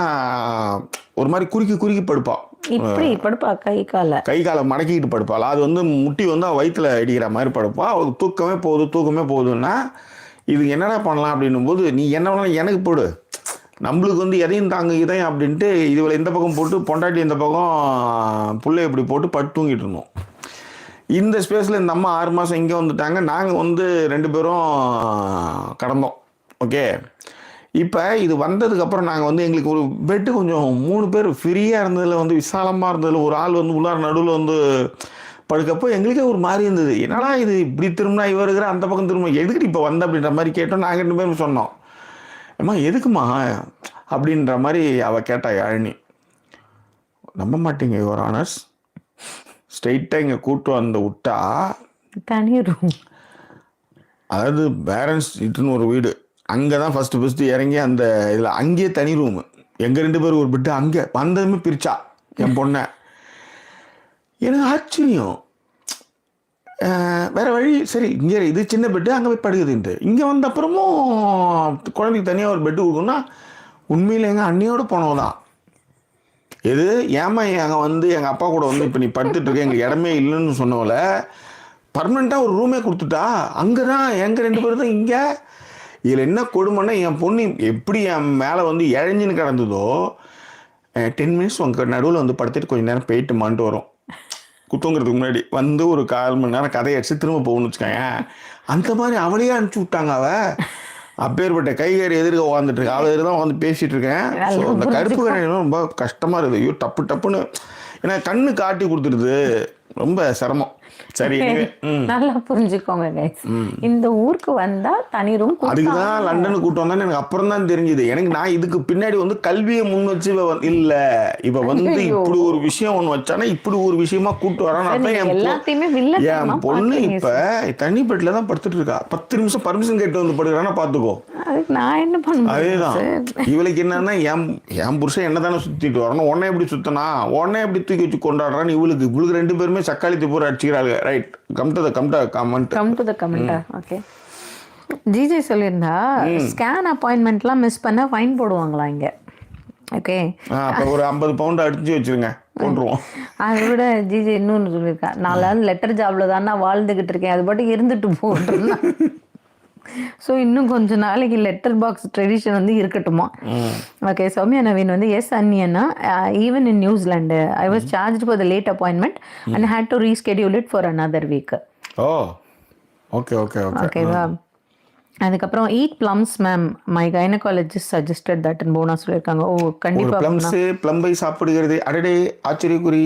ஒரு மாதிரி குறுக்கி படுப்பாள். இப்படி படுப்பா, கை காலை மடக்கிக்கிட்டு படுப்பாள். அது வந்து முட்டி வந்து அவள் வயிற்றுல அடிக்கிற மாதிரி படுப்பா. அவளுக்கு தூக்கமே போகுதுன்னா இது என்னடா பண்ணலாம் அப்படின்னும் போது, நீ என்ன பண்ணலாம் எனக்கு போடு, நம்மளுக்கு வந்து எதையும் தாங்க இதையும் அப்படின்ட்டு இதுவரை இந்த பக்கம் போட்டு பொண்டாட்டி இந்த பக்கம் புள்ளை இப்படி போட்டு பட்டு தூங்கிட்டு இருந்தோம். இந்த ஸ்பேஸில் இந்த அம்மா 6 மாதம் இங்கே வந்துட்டாங்க. நாங்கள் வந்து 2 பேரும் கடந்தோம். ஓகே, இப்போ இது வந்ததுக்கப்புறம் நாங்கள் வந்து எங்களுக்கு ஒரு பெட்டு கொஞ்சம் 3 பேர் ஃப்ரீயாக இருந்ததில் வந்து விசாலமாக இருந்ததில் ஒரு ஆள் வந்து உள்ளார நடுவில் வந்து படுக்கப்போ எங்களுக்கே ஒரு மாதிரி இருந்தது. என்னடா இது இப்படி திரும்பினா இவர் இருக்கிற அந்த பக்கம் திரும்ப எதுக்கு இப்போ வந்த அப்படின்ற மாதிரி கேட்டோம். நாங்கள் 2 பேரும் சொன்னோம், அம்மா எதுக்குமா அப்படின்ற மாதிரி அவள் கேட்டா யாழினி. நம்ப மாட்டீங்க யுவர் ஆனர்ஸ், ஸ்ட்ரெயிட்டாக இங்கே கூட்டு வந்து விட்டா தனி ரூம். அதாவது பேரண்ட்ஸ் இட்டுன்னு ஒரு வீடு, அங்கே தான் ஃபஸ்ட்டு இறங்கி அந்த இதில் அங்கேயே தனி ரூமு. எங்கள் 2 பேரும் ஒரு பெட்டு அங்கே வந்ததுமே பிரிச்சா என் பொண்ணை. எனக்கு ஆச்சரியம். வேறு வழி, சரி இங்கே இது சின்ன பெட்டு அங்கே போய் படுக்குதுன்ட்டு. இங்கே வந்த அப்புறமும் குழந்தைக்கு தனியாக ஒரு பெட்டு கொடுக்கணும்னா உண்மையில் எங்கள் அண்ணியோடு போனவதான். எது ஏமா எங்கள் வந்து எங்கள் அப்பா கூட வந்து இப்போ நீ படுத்துட்ருக்க எங்களுக்கு இடமே இல்லைன்னு சொன்னவளை பர்மனெண்ட்டாக ஒரு ரூமே கொடுத்துட்டா. அங்கே தான் எங்கள் 2 பேரும் தான் இங்கே. இதில் என்ன கொடுமைன்னா என் பொண்ணு எப்படி என் மேலே வந்து இழஞ்சின்னு கிடந்ததோ 10 மினிட்ஸ் உங்கள் நடுவில் வந்து படுத்துட்டு கொஞ்சம் நேரம் போயிட்டு மான்ட்டு வரும். குத்தங்கிறதுக்கு முன்னாடி வந்து ஒரு 1/4 மணி நேரம் கதையை அடிச்சு திரும்ப போகணும்னு வச்சுக்கோங்க. அந்த மாதிரி அவளையே அனுப்பிச்சி விட்டாங்க. அவள் அப்பேற்பட்ட கைகாரி எதிர்க்க உட்காந்துட்டு இருக்கேன், அவள் எதிர்தான் உட்காந்து பேசிகிட்டு இருக்கேன். ஸோ அந்த கருப்பு கண்ணு ரொம்ப கஷ்டமாக இருக்குது. ஐயோ டப்புன்னு ஏன்னா கண்ணு காட்டி கொடுத்துருது, ரொம்ப சிரமம். சரி, நல்லா புரிஞ்சுக்கோங்க கைஸ். இந்த ஊருக்கு வந்தா தனி ரூம். அதுக்கு தான் லண்டனுக்கு கூட்டு வந்தான்னு எனக்கு அப்புறம் தான் தெரிஞ்சுது. எனக்கு நான் இதுக்கு பின்னாடி வந்து கல்வியை முன் வச்சு இல்லை இவ வந்து இப்படி ஒரு விஷயம் ஒன்று வச்சானா இப்படி ஒரு விஷயமா கூட்டு வரான்னு என் பொண்ணு இப்ப தனி பெட்ல தான் படுத்துட்டு இருக்கா. 10 நிமிஷம் பர்மிஷன் கேட்டு வந்து படுக்கிறான்னா பாத்துக்கோ. நான் என்ன பண்ணுவேன்? அதேதான் இவளுக்கு என்னன்னா என் புருஷன் என்ன தானே சுத்திட்டு வரணும், உடனே எப்படி சுத்தனா உடனே எப்படி தூக்கி வச்சு கொண்டாடுறான்னு இவளுக்கு 2 பேருமே சக்காளி திப்பூர் அடிச்சுக்கிறாங்க. Right, come to the comment. Okay, GJ சொல்லியிருந்தா ஸ்கேன் அப்பாயின்மெண்ட்லாம் மிஸ் பண்ண ஃபைன் போடுவாங்களா இங்க. ஓகே, அப்போ ஒரு 50 பவுண்ட் அடிச்சு வச்சிருங்க, போட்டுருவோம். அதை விட ஜிஜே இன்னொன்று சொல்லியிருக்கா, நான் லெட்டர் ஜாப்ல தான் நான் வாழ்ந்துகிட்டு இருக்கேன், அது பாட்டுக்கு இருந்துட்டு போட்டுருந்தா. ஸோ இன்னும் கொஞ்சம் நாளைக்கு லெட்டர் பாக்ஸ் ட்ரெடிஷன் வந்து இருக்கட்டுமா. ஓகே, சௌமியா நவீன் வந்து எஸ் அன்னியன்னா even in New Zealand I was charged for the late appointment and had to reschedule it for another week. Oh okay okay ஓகேவா. அதுக்கப்புறம் eat plums ma'am, my gynaecologist suggested that போனா சொல்லியிருக்காங்க. ஓ கண்டிப்பாக ப்ளம்பை சாப்பிடுகிறது அடடே ஆச்சரியக்குறி.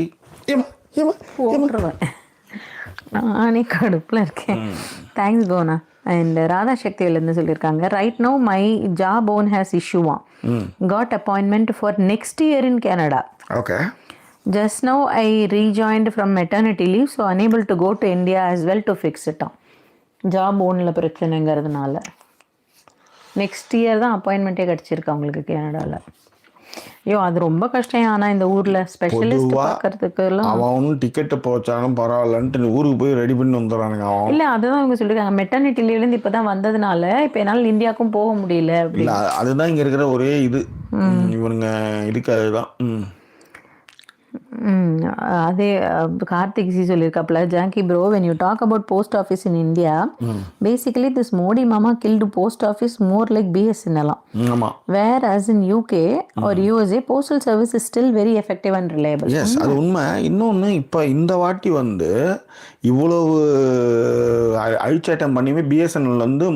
நானே கடுப்பில் இருக்கேன். தேங்க்ஸ் போனா. அண்ட் ராதா சக்தியிலேருந்து சொல்லியிருக்காங்க, ரைட் நோ மை ஜா போன் ஹேஸ் இஷ்யூவா, got appointment for next year in Canada. Okay, just no I rejoined from maternity leave, so unable to go to India as well to fix it on. Job ஓனில் பிரச்சனைங்கிறதுனால next year தான் அப்பாயின்மெண்ட்டே கிடச்சிருக்கு அவங்களுக்கு கனடாவில். ஐயோ அது ரொம்ப கஷ்டம். ஆனால் இந்த ஊரில் ஸ்பெஷலிஸ்ட் பார்க்கறதுக்குலாம் அவன் ஒன்றும் டிக்கெட்டை போச்சாலும் பரவாயில்லன்ட்டு ஊருக்கு போய் ரெடி பண்ணி வந்துடுறானுங்க. அவன் இல்லை அதுதான் அவங்க சொல்லியிருக்காங்க, மெட்டர்னிட்டி லீவ்லேருந்து இப்போ தான் வந்ததுனால இப்போ என்னால் இந்தியாவுக்கும் போக முடியல அப்படி. இல்லை அதுதான் இங்கே இருக்கிற ஒரே இது இவனுங்க இருக்காது தான். அதே கார்த்திக் சி சொல்லியிருக்காப்புல, ஜாங்கி bro when you talk about post office in India, basically this Modi mama killed post office more like BSNL. ஆமாம். Whereas in UK or USA postal service is still very effective and reliable. Yes அது உண்மை. இன்னொன்று இப்போ இந்த வாட்டி வந்து இவ்வளவு அழிச்சாட்டம் பண்ணியுமே BSNL வந்து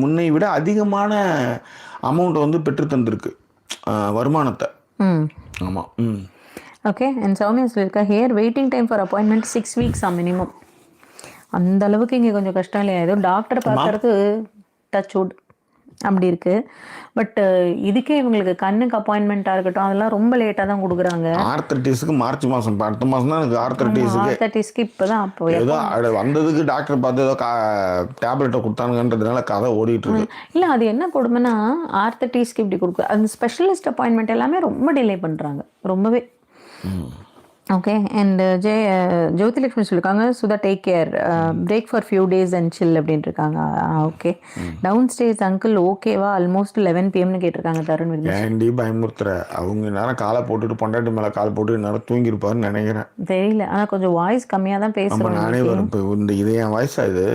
முன்னை விட அதிகமான அமௌண்ட் வந்து பெற்று தந்திருக்கு வருமானத்தை. ஆமாம். ஓகே. அண்ட் சௌமியா சொல்லியிருக்கா, here waiting time for appointment 6 weeks minimum. அந்த அளவுக்கு இங்கே கொஞ்சம் கஷ்டம் இல்லையா? ஏதோ டாக்டரை பார்க்கறது டச் வுட் அப்படி இருக்குது. பட் இதுக்கே இவங்களுக்கு கண்ணுக்கு அப்பாயின்மெண்ட்டாக இருக்கட்டும் அதெல்லாம் ரொம்ப லேட்டாக தான் கொடுக்குறாங்க. ஆர்த்தரைட்டிஸ்க்கு மார்ச் மாதம், அடுத்த மாதம் தான் எனக்கு ஆர்த்தரைட்டிஸ்க்கு இப்போ தான் அப்போ ஏதோ வந்ததுக்கு டாக்டர் பார்த்து ஏதோ டேப்லெட்டை கொடுத்தானுங்கன்றதுனால கதை ஓடிட்டு இருக்கு. இல்லை அது என்ன கொடுமைன்னா ஆர்த்தரைட்டிஸ்க்கு இப்படி கொடுக்குற அந்த ஸ்பெஷலிஸ்ட் அப்பாயின்மெண்ட் எல்லாமே ரொம்ப டிலே பண்ணுறாங்க ரொம்பவே. ஓகே. அண்ட் ஜோதிலட்சுமி சொல்லியிருக்காங்க, Sudha take care, break for few days and chill அப்படின்ட்டு இருக்காங்க. ஓகே. டவுன் ஸ்டேஸ் அங்கிள் ஓகேவா ஆல்மோஸ்ட் 11 PM கேட்டிருக்காங்க தருண். ஏண்டி பயமுறுத்துற? அவங்க நேரம் காலை போட்டுட்டு பொண்டாட்டி மேலே கால் போட்டு நேரம் தூங்கியிருப்பாருன்னு நினைக்கிறேன். தெரியல, ஆனால் கொஞ்சம் வாய்ஸ் கம்மியாக தான் பேசுகிறேன். நானே வரும் இப்போ இந்த இது என் வாய்ஸா இது.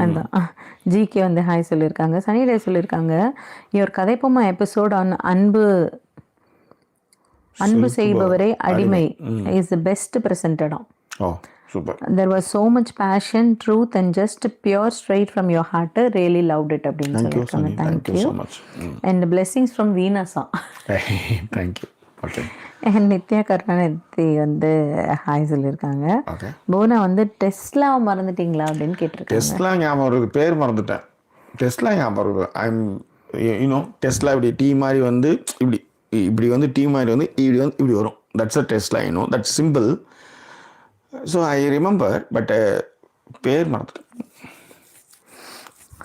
அதுதான். ஜிகே வந்து ஹாய் சொல்லியிருக்காங்க. சனிடே சொல்லியிருக்காங்க, இவர் கதைப்போமா எபிசோட் ஆன் அன்பு செய்பவரே அடிமை is the best presented on. Oh, super. There was so much passion, truth and just pure straight from your heart. Really loved it அப்படின்னு சொல்லிருக்காங்க. Thank you so much. And blessings from Venasa. Thank you. Okay. And Nithya Karunanidhi வந்து hi சொல்லியிருக்காங்க. போனா வந்து Tesla மறந்துட்டீங்களா அப்படின்னு கேட்டிருக்காங்க. Tesla ஞாபகம் இருக்கு, பேர் மறந்துட்டேன். டெஸ்லா ஞாபகம் இருக்கு. ஐம் டெஸ்லா இப்படி டீ மாதிரி வந்து இப்படி வந்து டீ மாதிரி வந்து இப்படி வரும். That's a Tesla. That's simple. So I remember but பேர் மறந்துட்டேன்.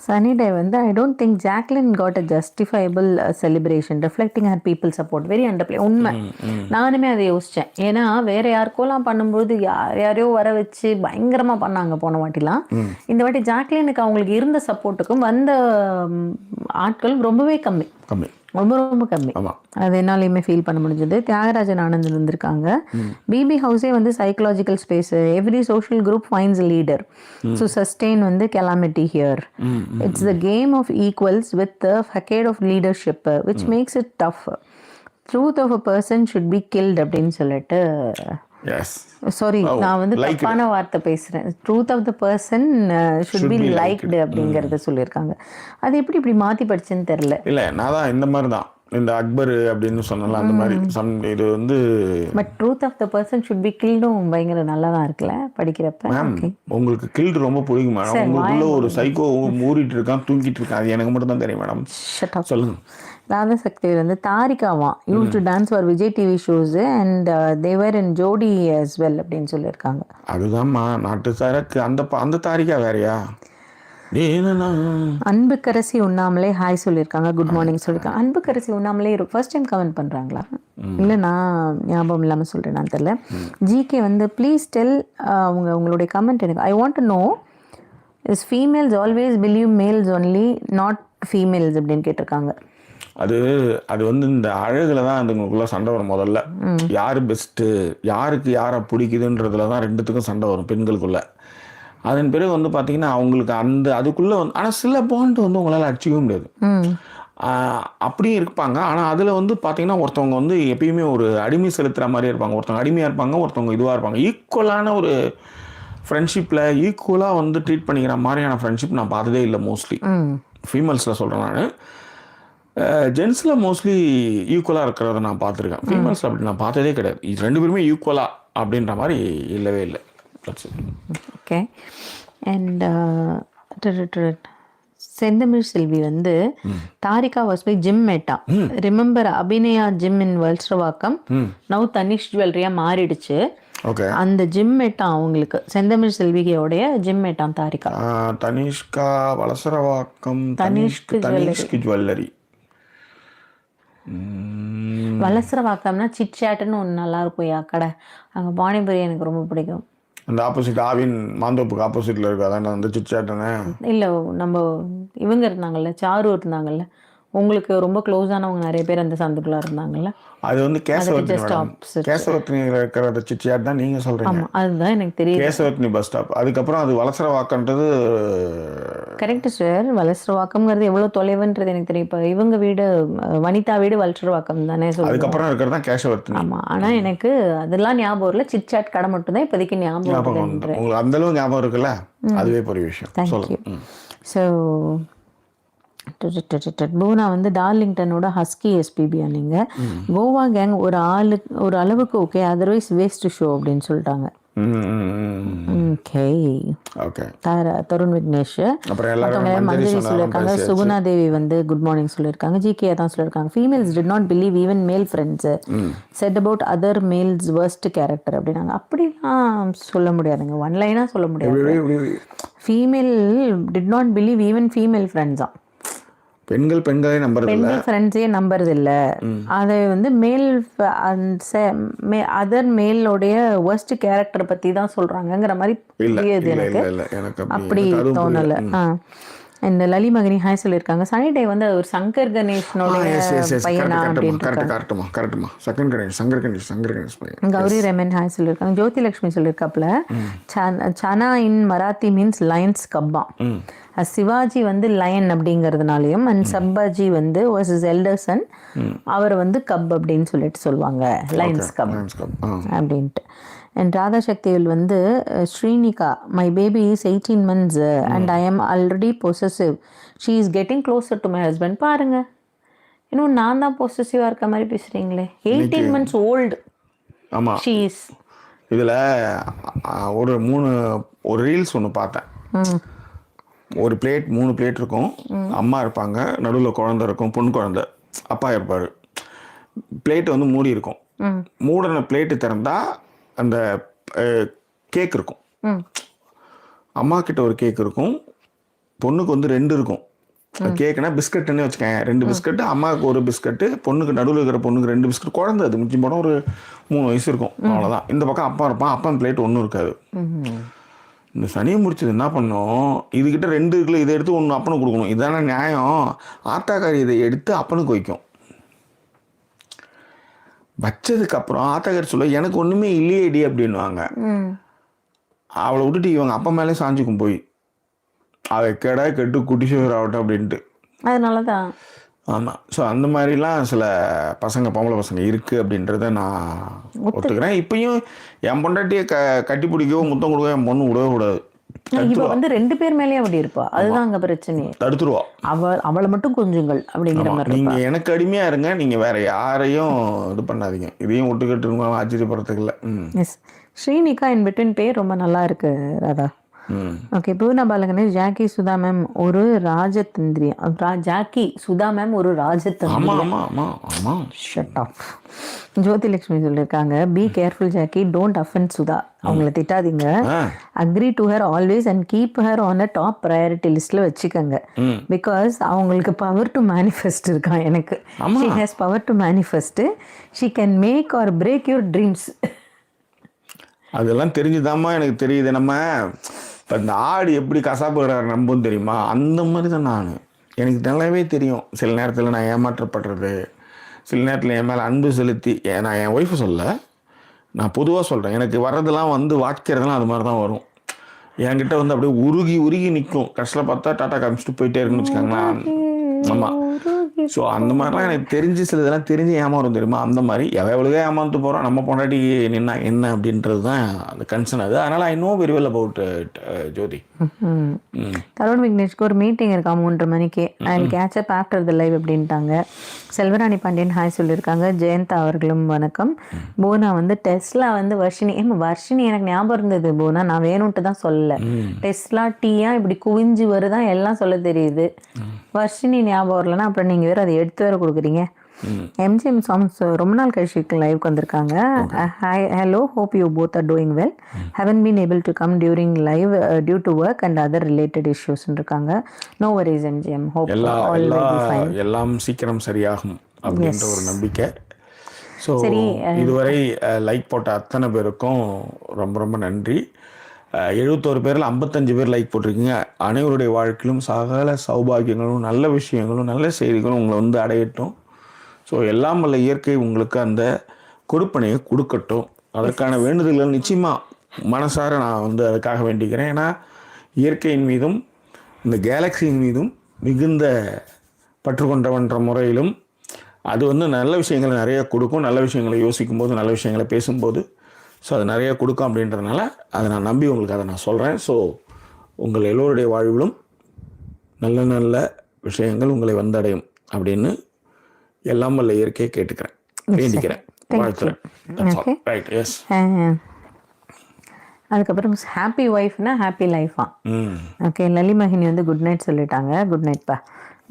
சனிடே வந்து I don't think Jacqueline got a justifiable celebration reflecting her people support very underplay. உண்மை, நானுமே அதை யோசித்தேன். ஏன்னா வேற யாருக்கோலாம் பண்ணும்போது யாரையோ வர வச்சு பயங்கரமாக பண்ணாங்க போன வாட்டிலாம். இந்த வாட்டி ஜாக்லினுக்கு அவங்களுக்கு இருந்த சப்போர்ட்டுக்கும் வந்த ஆட்களும் ரொம்பவே கம்மி, ரொம்ப ரொம்ப கம்மி. அது என்னாலையுமே ஃபீல் பண்ண முடிஞ்சது. தியாகராஜன் ஆனந்த் இருந்திருக்காங்க. பிபி ஹவுஸே வந்து psychological space. Every social group finds leader to sustain வந்து calamity here. It's the game of equals with facade of leadership which makes it tough. Truth of a person should be killed அப்படின்னு சொல்லிட்டு, sorry நான் வந்து தப்பான வார்த்தை பேசுறேன். Truth of the person should be liked அப்படிங்கறத சொல்லியிருக்காங்க. அது எப்படி இப்படி மாத்தி படிச்சுன்னு தெரியல. இல்ல நான் தான் இந்த மாதிரி தான் இந்த அக்பர் அப்படின்னு சொன்னால அந்த மாதிரி இது வந்து but truth of the person should be கில்டும் பயங்கர நல்லா தான் இருக்குல்ல படிக்கிறப்ப. உங்களுக்கு கில்டு ரொம்ப பிடிக்கும் மேடம். உங்களுக்குள்ள ஒரு சைக்கோ மூறிட்டு இருக்கான், தூங்கிட்டு இருக்கான். அது எனக்கு மட்டும் தான் தெரியும் மேடம். சொல்லுங்க. ராதாசக்தி வந்து தாரிகாவா used to dance for Vijay TV shows and they were ஜோடி as well அப்படின்னு சொல்லியிருக்காங்க. அதுதான்மா நாட்டு சரக்கு. அந்த தாரிகா வேறையா? அன்புக்கரசி உண்ணாமலே ஹாய் சொல்லியிருக்காங்க. குட் மார்னிங் சொல்லியிருக்காங்க. அன்புக்கரசி உண்ணாமலே ஃபர்ஸ்ட் டைம் கமெண்ட் பண்ணுறாங்களா? இல்லை நான் ஞாபகம் இல்லாமல் சொல்கிறேன், நான் தெரியல. ஜிகே வந்து ப்ளீஸ் டெல் உங்களுடைய கமெண்ட் எனக்கு. I want to know is females always believe males only not females அப்படின்னு கேட்டிருக்காங்க. அது வந்து இந்த அழகுல தான் அதுங்களுக்குள்ள சண்டை வரும். முதல்ல யார் பெஸ்ட்டு, யாருக்கு யாரை பிடிக்குதுன்றதுல தான் ரெண்டுத்துக்கும் சண்டை வரும் பெண்களுக்குள்ள. அதன் பிறகு வந்து பார்த்தீங்கன்னா அவங்களுக்கு அதுக்குள்ளே வந்து ஆனால் சில பாயிண்ட் வந்து உங்களால் அடிச்சிக்கவே முடியாது. அப்படியும் இருப்பாங்க. ஆனால் அதில் வந்து பார்த்தீங்கன்னா ஒருத்தவங்க வந்து எப்பயுமே ஒரு அடிமை செலுத்துகிற மாதிரியே இருப்பாங்க. ஒருத்தவங்க அடிமையாக இருப்பாங்க, ஒருத்தவங்க இதுவாக இருப்பாங்க. ஈக்குவலான ஒரு ஃப்ரெண்ட்ஷிப்பில் ஈக்குவலாக வந்து ட்ரீட் பண்ணிக்கிற மாதிரியான ஃப்ரெண்ட்ஷிப் நான் பார்த்ததே இல்லை. மோஸ்ட்லி ஃபீமேல்ஸில் சொல்கிறேன் நான். ஜென்ஸில் மோஸ்ட்லி ஈக்குவலாக இருக்கிறத நான் பார்த்துருக்கேன். ஃபீமேல்ஸ் அப்படி நான் பார்த்ததே கிடையாது. இது ரெண்டு பேருமே ஈக்குவலாக அப்படின்ற மாதிரி இல்லவே இல்லை. ஓகே. அண்ட் செந்தமிழ் செல்வி வந்து Tharika was by gym mate. Remember Abhinaya gym in Valasaravakkam now Tanishq ஜுவல்லரியா மாறிடுச்சு. ஓகே. அந்த ஜிம் மேட்டான் அவங்களுக்கு, செந்தமிழ் செல்விகையோடைய ஜிம் மேட்டான் தாரிகா. தனிஷ்கா வலசரவாக்கம், தனிஷ்க் தனிஷ்க் ஜுவல்லரி. வலசரவாக்கம்னா சிட்சாட்டுன்னு ஒன்று நல்லா இருக்கும் யா கடை, அங்கே பானிபுரி எனக்கு ரொம்ப பிடிக்கும். அந்த ஆப்போசிட் ஆவின் மாந்தோப்புக்கு ஆப்போசிட்டில் இருக்கு, அதான் வந்து சிட்சாட்டுன்னு. இல்லை, நம்ம இவங்க இருந்தாங்கல்ல, சாரு இருந்தாங்கல்ல, உங்களுக்கு ரொம்ப க்ளோஸானவங்க நிறைய பேர் அந்த சந்துக்குள்ளே இருந்தாங்கல்ல. அது வந்து கேசவர்த்தினி just மேடம். opposite. கேசவர்த்தினியில் இருக்கிற சிட்சாட் தான் நீங்கள் சொல்கிறீங்க. ஆமாம், அதுதான் எனக்கு தெரியும். Kesavardhini bus stop. அதுக்கப்புறம் அது வலசரவாக்கன்றது. Correct sir. வலசரவாக்கம்ங்கிறது எவ்வளோ தொலைவுன்றது எனக்கு தெரியும். இப்போ இவங்க வீடு, வனிதா வீடு வலசரவாக்கம் தானே சொல்லுவாங்க. அதுக்கப்புறம் இருக்கிறது தான் கேசவர்த்தினி. ஆமாம், ஆனால் எனக்கு அதெல்லாம் ஞாபகம் இல்லை. சிட்சாட் கடை மட்டும் தான் இப்போதைக்கு ஞாபகம். உங்களுக்கு அந்தளவு ஞாபகம் இருக்குல்ல, அதுவே பெரிய விஷயம். தேங்க்யூ. ஸோ பூனா வந்து டார்லிங்டனோட ஹஸ்கி எஸ்பிபியா. நீங்கள் கோவா கேங் ஒரு அளவுக்கு ஓகே, அதர்வைஸ் வேஸ்ட் ஷோ அப்படின்னு சொல்லிட்டாங்க. ஓகே. தருண் விக்னேஷ், மஞ்சரி சொல்லியிருக்காங்க. சுகுணா தேவி வந்து குட் மார்னிங் சொல்லியிருக்காங்க. ஜிகே தான் சொல்லியிருக்காங்க. Females did not believe even male friends set about other males worst character அப்படின்னாங்க. அப்படிலாம் சொல்ல முடியாதுங்க, ஒன் லைனாக சொல்ல முடியாது. Female did not believe even female friends தான். பெண்களே நம்புறது இல்லை, பெண்கள் ஃப்ரெண்ட்ஸே நம்புறது இல்லை. அதை வந்து மேல் அதர் மேலோடைய வர்ஸ்ட் கேரக்டர் பற்றி தான் சொல்கிறாங்கங்கிற மாதிரி புரியுது எனக்கு. அப்படி தோணலை. இந்த லலி மகனி ஹாய் சொல்லியிருக்காங்க. சனி டே வந்து ஒரு சங்கர் கணேஷனுடைய பையனா அப்படின்னு. கௌரி ரெமன் ஹாய் சொல்லியிருக்காங்க. ஜோதி லட்சுமி சொல்லியிருக்காப்புல சனா இன் மராத்தி மீன்ஸ் லயன்ஸ் கப்பா. சிவாஜி வந்து லயன் அப்படிங்கிறதுனாலையும், அண்ட் சப்பாஜி வந்து வாஸ் இஸ் எல்டர் சன், அவர் வந்து கப் அப்படின்னு சொல்லிட்டு சொல்லுவாங்க, லைன்ஸ் கப் அப்படின்ட்டு. அண்ட் ராதா சக்திகள் வந்து Srinika, my baby is 18 months and I am already possessive, she is getting closer to my husband. பாருங்க, இன்னும் நான் தான் பொசசிவாக இருக்க மாதிரி பேசுகிறீங்களே. 18 months ஓல்டு. ஆமாம். She is. இதில் ஒரு ரீல்ஸ் ஒன்று பார்த்தேன். ஒரு பிளேட் 3 பிளேட் இருக்கும், அம்மா இருப்பாங்க, நடுவில் குழந்தை இருக்கும், பொண்ணு குழந்தை, அப்பா இருப்பார். பிளேட்டு வந்து மூடி இருக்கும். மூடின பிளேட்டு திறந்தா அந்த கேக் இருக்கும். அம்மா கிட்ட ஒரு கேக் இருக்கும், பொண்ணுக்கு வந்து 2 இருக்கும். கேக்குனா பிஸ்கட்டுன்னு வச்சுக்கேன், 2 பிஸ்கட்டு, அம்மாவுக்கு ஒரு பிஸ்கட்டு, பொண்ணுக்கு நடுவில் இருக்கிற பொண்ணுக்கு 2 பிஸ்கட். குழந்தை அது மிஞ்சி போனால் ஒரு 3 வயசு இருக்கும், அவ்வளோதான். இந்த பக்கம் அப்பா இருப்பான், அப்பா பிளேட் ஒன்றும் இருக்காது. இந்த சனியை முடிச்சது என்ன பண்ணோம், இதுகிட்ட 2 இருக்குல்ல, இதை எடுத்து ஒன்று அப்பனுக்கு கொடுக்கணும், இதான நியாயம். ஆத்தாக்காரி இதை எடுத்து அப்பனுக்கு வைக்கும். வச்சதுக்கப்புறம் ஆத்தாக்காரி சொல்ல, எனக்கு ஒன்றுமே இல்லையேடி அப்படின்வாங்க. அவளை விட்டுட்டு இவங்க அப்பா மேலே சாஞ்சிக்கும் போய், அதை கெட்டு குட்டிஷோர் ஆகட்டும் அப்படின்ட்டு. அதனால தான். ஆமாம். ஸோ அந்த மாதிரிலாம் சில பொம்பளை பசங்க இருக்குது அப்படின்றத நான் ஒத்துக்கிறேன். இப்பயும் என் பொண்டாட்டியை கட்டி பிடிக்கவோ முத்தம் கொடுக்கவோ என் பொண்ணு விடவே கூடாது. இவ வந்து 2 பேர் மேலேயே அப்படி இருப்பா, அதுதான் அங்கே பிரச்சனையே. தடுத்துருவா. அவளை மட்டும் கொஞ்சுங்கள் அப்படிங்கிற மாதிரி. நீங்கள் எனக்கு அடிமையாக இருங்க, நீங்கள் வேற யாரையும் இது பண்ணாதீங்க. இதையும் ஒட்டுக்கட்டு ஆச்சரியப்படுறதுக்கு இல்லை. ஸ்ரீனிகா இன் பிட்வீன் பேர் ரொம்ப நல்லா இருக்கு Radha. Okay. Poorna Balaganesh, Jackie Sudha ma'am ஒரு ராஜதந்திரி. ஜாக்கி சுதா மேம் ஒரு ராஜதந்திரி. Shut off. ஜோதி லட்சுமி சொல்லியிருக்காங்க, be careful Jackie, don't offend Sudha. அவங்கள திட்டாதீங்க. Agree to her always and keep her on a top priority லிஸ்ட்ல வச்சுக்கோங்க. பிகாஸ் அவங்களுக்கு பவர் டு மேனிஃபெஸ்ட் இருக்கான். எனக்கு she has power to manifest. She can make or break your dreams. அதெல்லாம் தெரிஞ்சுதாம்மா எனக்கு தெரியுது. நம்ம இப்போ இந்த ஆடு எப்படி கசாப்புகிறாரு நம்புன்னு தெரியுமா, அந்த மாதிரி தான் நான். எனக்கு நல்லாவே தெரியும் சில நேரத்தில் நான் ஏமாற்றப்படுறது, சில நேரத்தில் என் மேலே அன்பு செலுத்தி, நான் என் ஒய்ஃபை சொல்ல, நான் பொதுவாக சொல்கிறேன், எனக்கு வர்றதெல்லாம் வந்து வாய்க்கிறதெல்லாம் அது மாதிரி தான் வரும். என்கிட்ட வந்து அப்படியே உருகி நிற்கும். கஷ்டத்தில் பார்த்தா டாட்டா காமிச்சிட்டு போயிட்டே இருக்குன்னு வச்சுக்கோங்களேன். ஆமாம். ஸோ அந்த மாதிரிலாம் எனக்கு தெரிஞ்சு சில இதெல்லாம் தெரிஞ்சு ஏமாறும் தெரியுமா. அந்த மாதிரி எவ்வளோவே ஏமாந்து போகிறோம், நம்ம பொண்டாட்டி நின்னா என்ன அப்படின்றது தான் அந்த கன்சர்ன். அது அதனால் I know very well about Jothi. Tharun விக்னேஷ்க்கு ஒரு மீட்டிங் இருக்கா 3:30 மணிக்கு. I will catch up after the live அப்படின்ட்டாங்க. செல்வராணி பாண்டியன் ஹாய் சொல்லியிருக்காங்க. ஜெயந்தா அவர்களும் வணக்கம். போனா வந்து டெஸ்லா வந்து வர்ஷினி எனக்கு ஞாபகம் இருந்தது போனா, நான் வேணும்ட்டு தான் சொல்லலை. டெஸ்லா டீயா இப்படி குவிஞ்சு வருதான் எல்லாம் சொல்ல தெரியுது. வர்ஷினி ஞாபகம் வரலன்னா அப்புறம் நீங்கள் வேறு அதை எடுத்து வேற கொடுக்குறீங்க. எம்ஜிஎம் சாங்ஸ் ரொம்ப நாள் கழிச்சு லைவ்க்கு வந்திருக்காங்க. Hi, hello, hope you both are doing well. Haven't been able to come during live due to work and other related issues இருக்காங்க. No worries MGM, hope all will be fine. எல்லாம் சீக்கிரம் சரியாகும் அப்படின்ற ஒரு நம்பிக்கை. ஸோ இதுவரை like போட்ட அத்தனை பேருக்கும் ரொம்ப ரொம்ப நன்றி. 71 பேரில் 55 பேர் லைக் போட்டிருக்கீங்க. அனைவருடைய வாழ்க்கையிலும் சகல சௌபாகியங்களும் நல்ல விஷயங்களும் நல்ல செய்திகளும் உங்களை வந்து அடையட்டும். ஸோ எல்லாம் வல்ல இயற்கை உங்களுக்கு அந்த கொடுப்பனையை கொடுக்கட்டும். அதற்கான வேண்டுதல்கள் நிச்சயமாக மனசார நான் வந்து அதுக்காக வேண்டிக்கிறேன். ஏன்னா இயற்கையின் மீதும் இந்த கேலக்சியின் மீதும் மிகுந்த பற்று கொண்டவன்ற முறையிலும் அது வந்து நல்ல விஷயங்களை நிறைய கொடுக்கும். நல்ல விஷயங்களை யோசிக்கும் போது, நல்ல விஷயங்களை பேசும்போது, ஸோ அது நிறைய கொடுக்கும். அப்படின்றதுனால அதை நான் நம்பி உங்களுக்கு அதை நான் சொல்கிறேன். ஸோ உங்கள் எல்லோருடைய வாழ்விலும் நல்ல நல்ல விஷயங்கள் உங்களை வந்தடையும் அப்படின்னு எல்லாம் வல்ல இயற்கையை கேட்டுக்கிறேன், வேண்டிக்கிறேன், வாழ்த்துறேன். Right, yes. அதுக்கப்புறம் ஹாப்பி ஒய்ஃப்னா ஹாப்பி லைஃபா? ஓகே, லலிமஹினி வந்து குட் நைட் சொல்லிட்டாங்க. குட் நைட்ப்பா.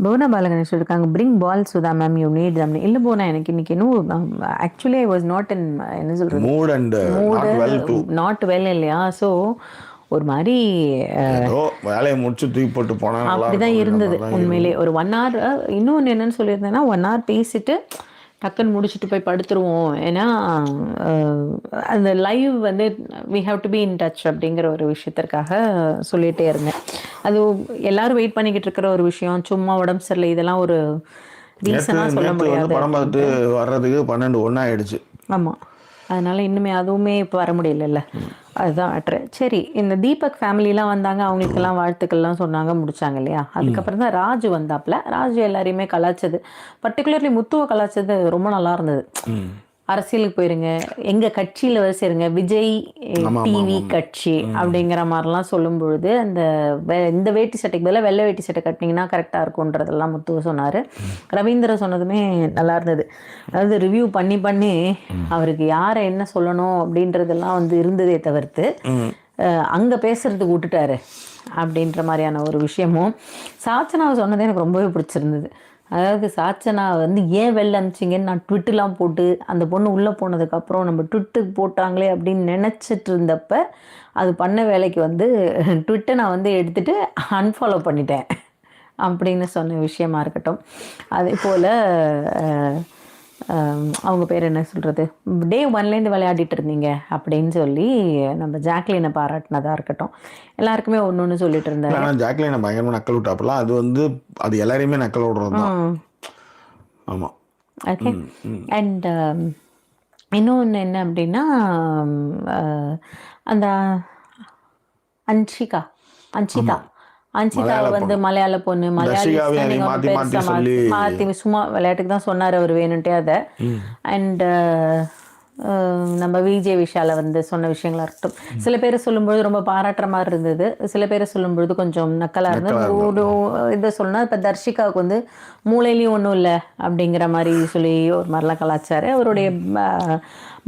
புவனா பாலகணேஷ் இருக்காங்க. Bring ball Sudha ma'am, you need them. இல்லை போனா எனக்கு இன்னைக்கு இன்னும் actually I was not in, என்ன சொல்றது, மூட் நாட் வெல் இல்லையா? ஸோ ஒரு மாதிரி வேலையை முடிச்சு தூக்கி போட்டு போனா அப்படிதான் இருந்தது உண்மையிலே. ஒரு 1 hour, இன்னொன்று என்னன்னு சொல்லியிருந்தேன்னா 1 hour பேசிட்டு டக்குன்னு முடிச்சுட்டு போய் படுத்துருவோம். ஏன்னா அந்த லைவ் வந்து we have to be in touch அப்படிங்கிற ஒரு விஷயத்திற்காக சொல்லிகிட்டே இருந்தேன். அது எல்லாரும் வெயிட் பண்ணிக்கிட்டு இருக்கிற ஒரு விஷயம். சும்மா உடம்பு சரியில்லை இதெல்லாம் ஒரு ரீசனாக சொல்ல முடியாது. படம் பார்த்துட்டு வர்றதுக்கு 12 ஆயிடுச்சு. ஆமாம், அதனால இன்னுமே அதுவுமே இப்போ வர முடியல. அதுதான் மேட்ரு. சரி, இந்த தீபக் ஃபேமிலிலாம் வந்தாங்க, அவங்களுக்கெல்லாம் வாழ்த்துக்கள்லாம் சொன்னாங்க, முடிச்சாங்க இல்லையா? அதுக்கப்புறம் தான் ராஜு வந்தாப்புல. ராஜு எல்லாரையுமே கலாச்சது, பர்டிகுலர்லி முத்துவை கலாச்சது ரொம்ப நல்லா இருந்தது. அரசியலுக்கு போயிருங்க, எங்கள் கட்சியில் சேருங்க, விஜய் டிவி கட்சி அப்படிங்கிற மாதிரிலாம் சொல்லும் பொழுது அந்த இந்த வேட்டி சட்டைக்கு பதிலாக வெள்ளை வேட்டி சட்டை கட்டினீங்கன்னா கரெக்டாக இருக்கும்ன்றதெல்லாம் முத்துவ சொன்னார். ரவீந்திர சொன்னதுமே நல்லா இருந்தது. அதாவது ரிவ்யூ பண்ணி அவருக்கு யாரை என்ன சொல்லணும் அப்படின்றதெல்லாம் வந்து இருந்ததே தவிர்த்து அங்கே பேசுறதுக்கு விட்டுட்டாரு அப்படின்ற மாதிரியான ஒரு விஷயமும். சாச்சனாவை சொன்னதே எனக்கு ரொம்பவே பிடிச்சிருந்தது. அதாவது சாச்சனா வந்து ஏன் வெளில அனுப்பிச்சிங்கன்னு நான் ட்விட்டெலாம் போட்டு அந்த பொண்ணு உள்ளே போனதுக்கப்புறம் நம்ம ட்விட்டுக்கு போட்டாங்களே அப்படின்னு நினச்சிட்டு இருந்தப்ப அது பண்ண வேலைக்கு வந்து ட்விட்டை நான் வந்து எடுத்துகிட்டு அன்ஃபாலோ பண்ணிட்டேன் அப்படின்னு சொன்ன விஷயமா இருக்கட்டும். அதே போல் அவங்க பேர் என்ன சொல்கிறது, டே 1லேருந்து விளையாடிட்டு இருந்தீங்க அப்படின்னு சொல்லி நம்ம ஜாக்லினை பாராட்டினதாக இருக்கட்டும். எல்லாருக்குமே ஒன்று ஒன்று சொல்லிட்டு இருந்தாங்க. ஜாக்லினை பயங்கரமாக நக்கல் விட்டாப்பெல்லாம் அது வந்து அது எல்லாரையுமே நக்கல் விடுறது தான். ஆமாம், ஓகே. அண்ட் இன்னொன்று என்ன அப்படின்னா அந்த அன்ஷிதா வந்து மலையாள பொண்ணு, மாற்றி சும்மா விளையாட்டுக்கு தான் சொன்னார் அவர் வேணுன்ட்டே அதை. அண்ட் நம்ம விஜய் விஷால வந்து சொன்ன விஷயங்களா இருக்கட்டும். சில பேர் சொல்லும்பொழுது ரொம்ப பாராட்டுற மாதிரி இருந்தது, சில பேர் சொல்லும்பொழுது கொஞ்சம் நக்கலாக இருந்தது. ஒரு இதை சொல்லணும், இப்போ தர்ஷிகாவுக்கு வந்து மூளையிலையும் ஒன்றும் இல்லை அப்படிங்கிற மாதிரி சொல்லி ஒரு மாதிரிலாம் கலாச்சாரு. அவருடைய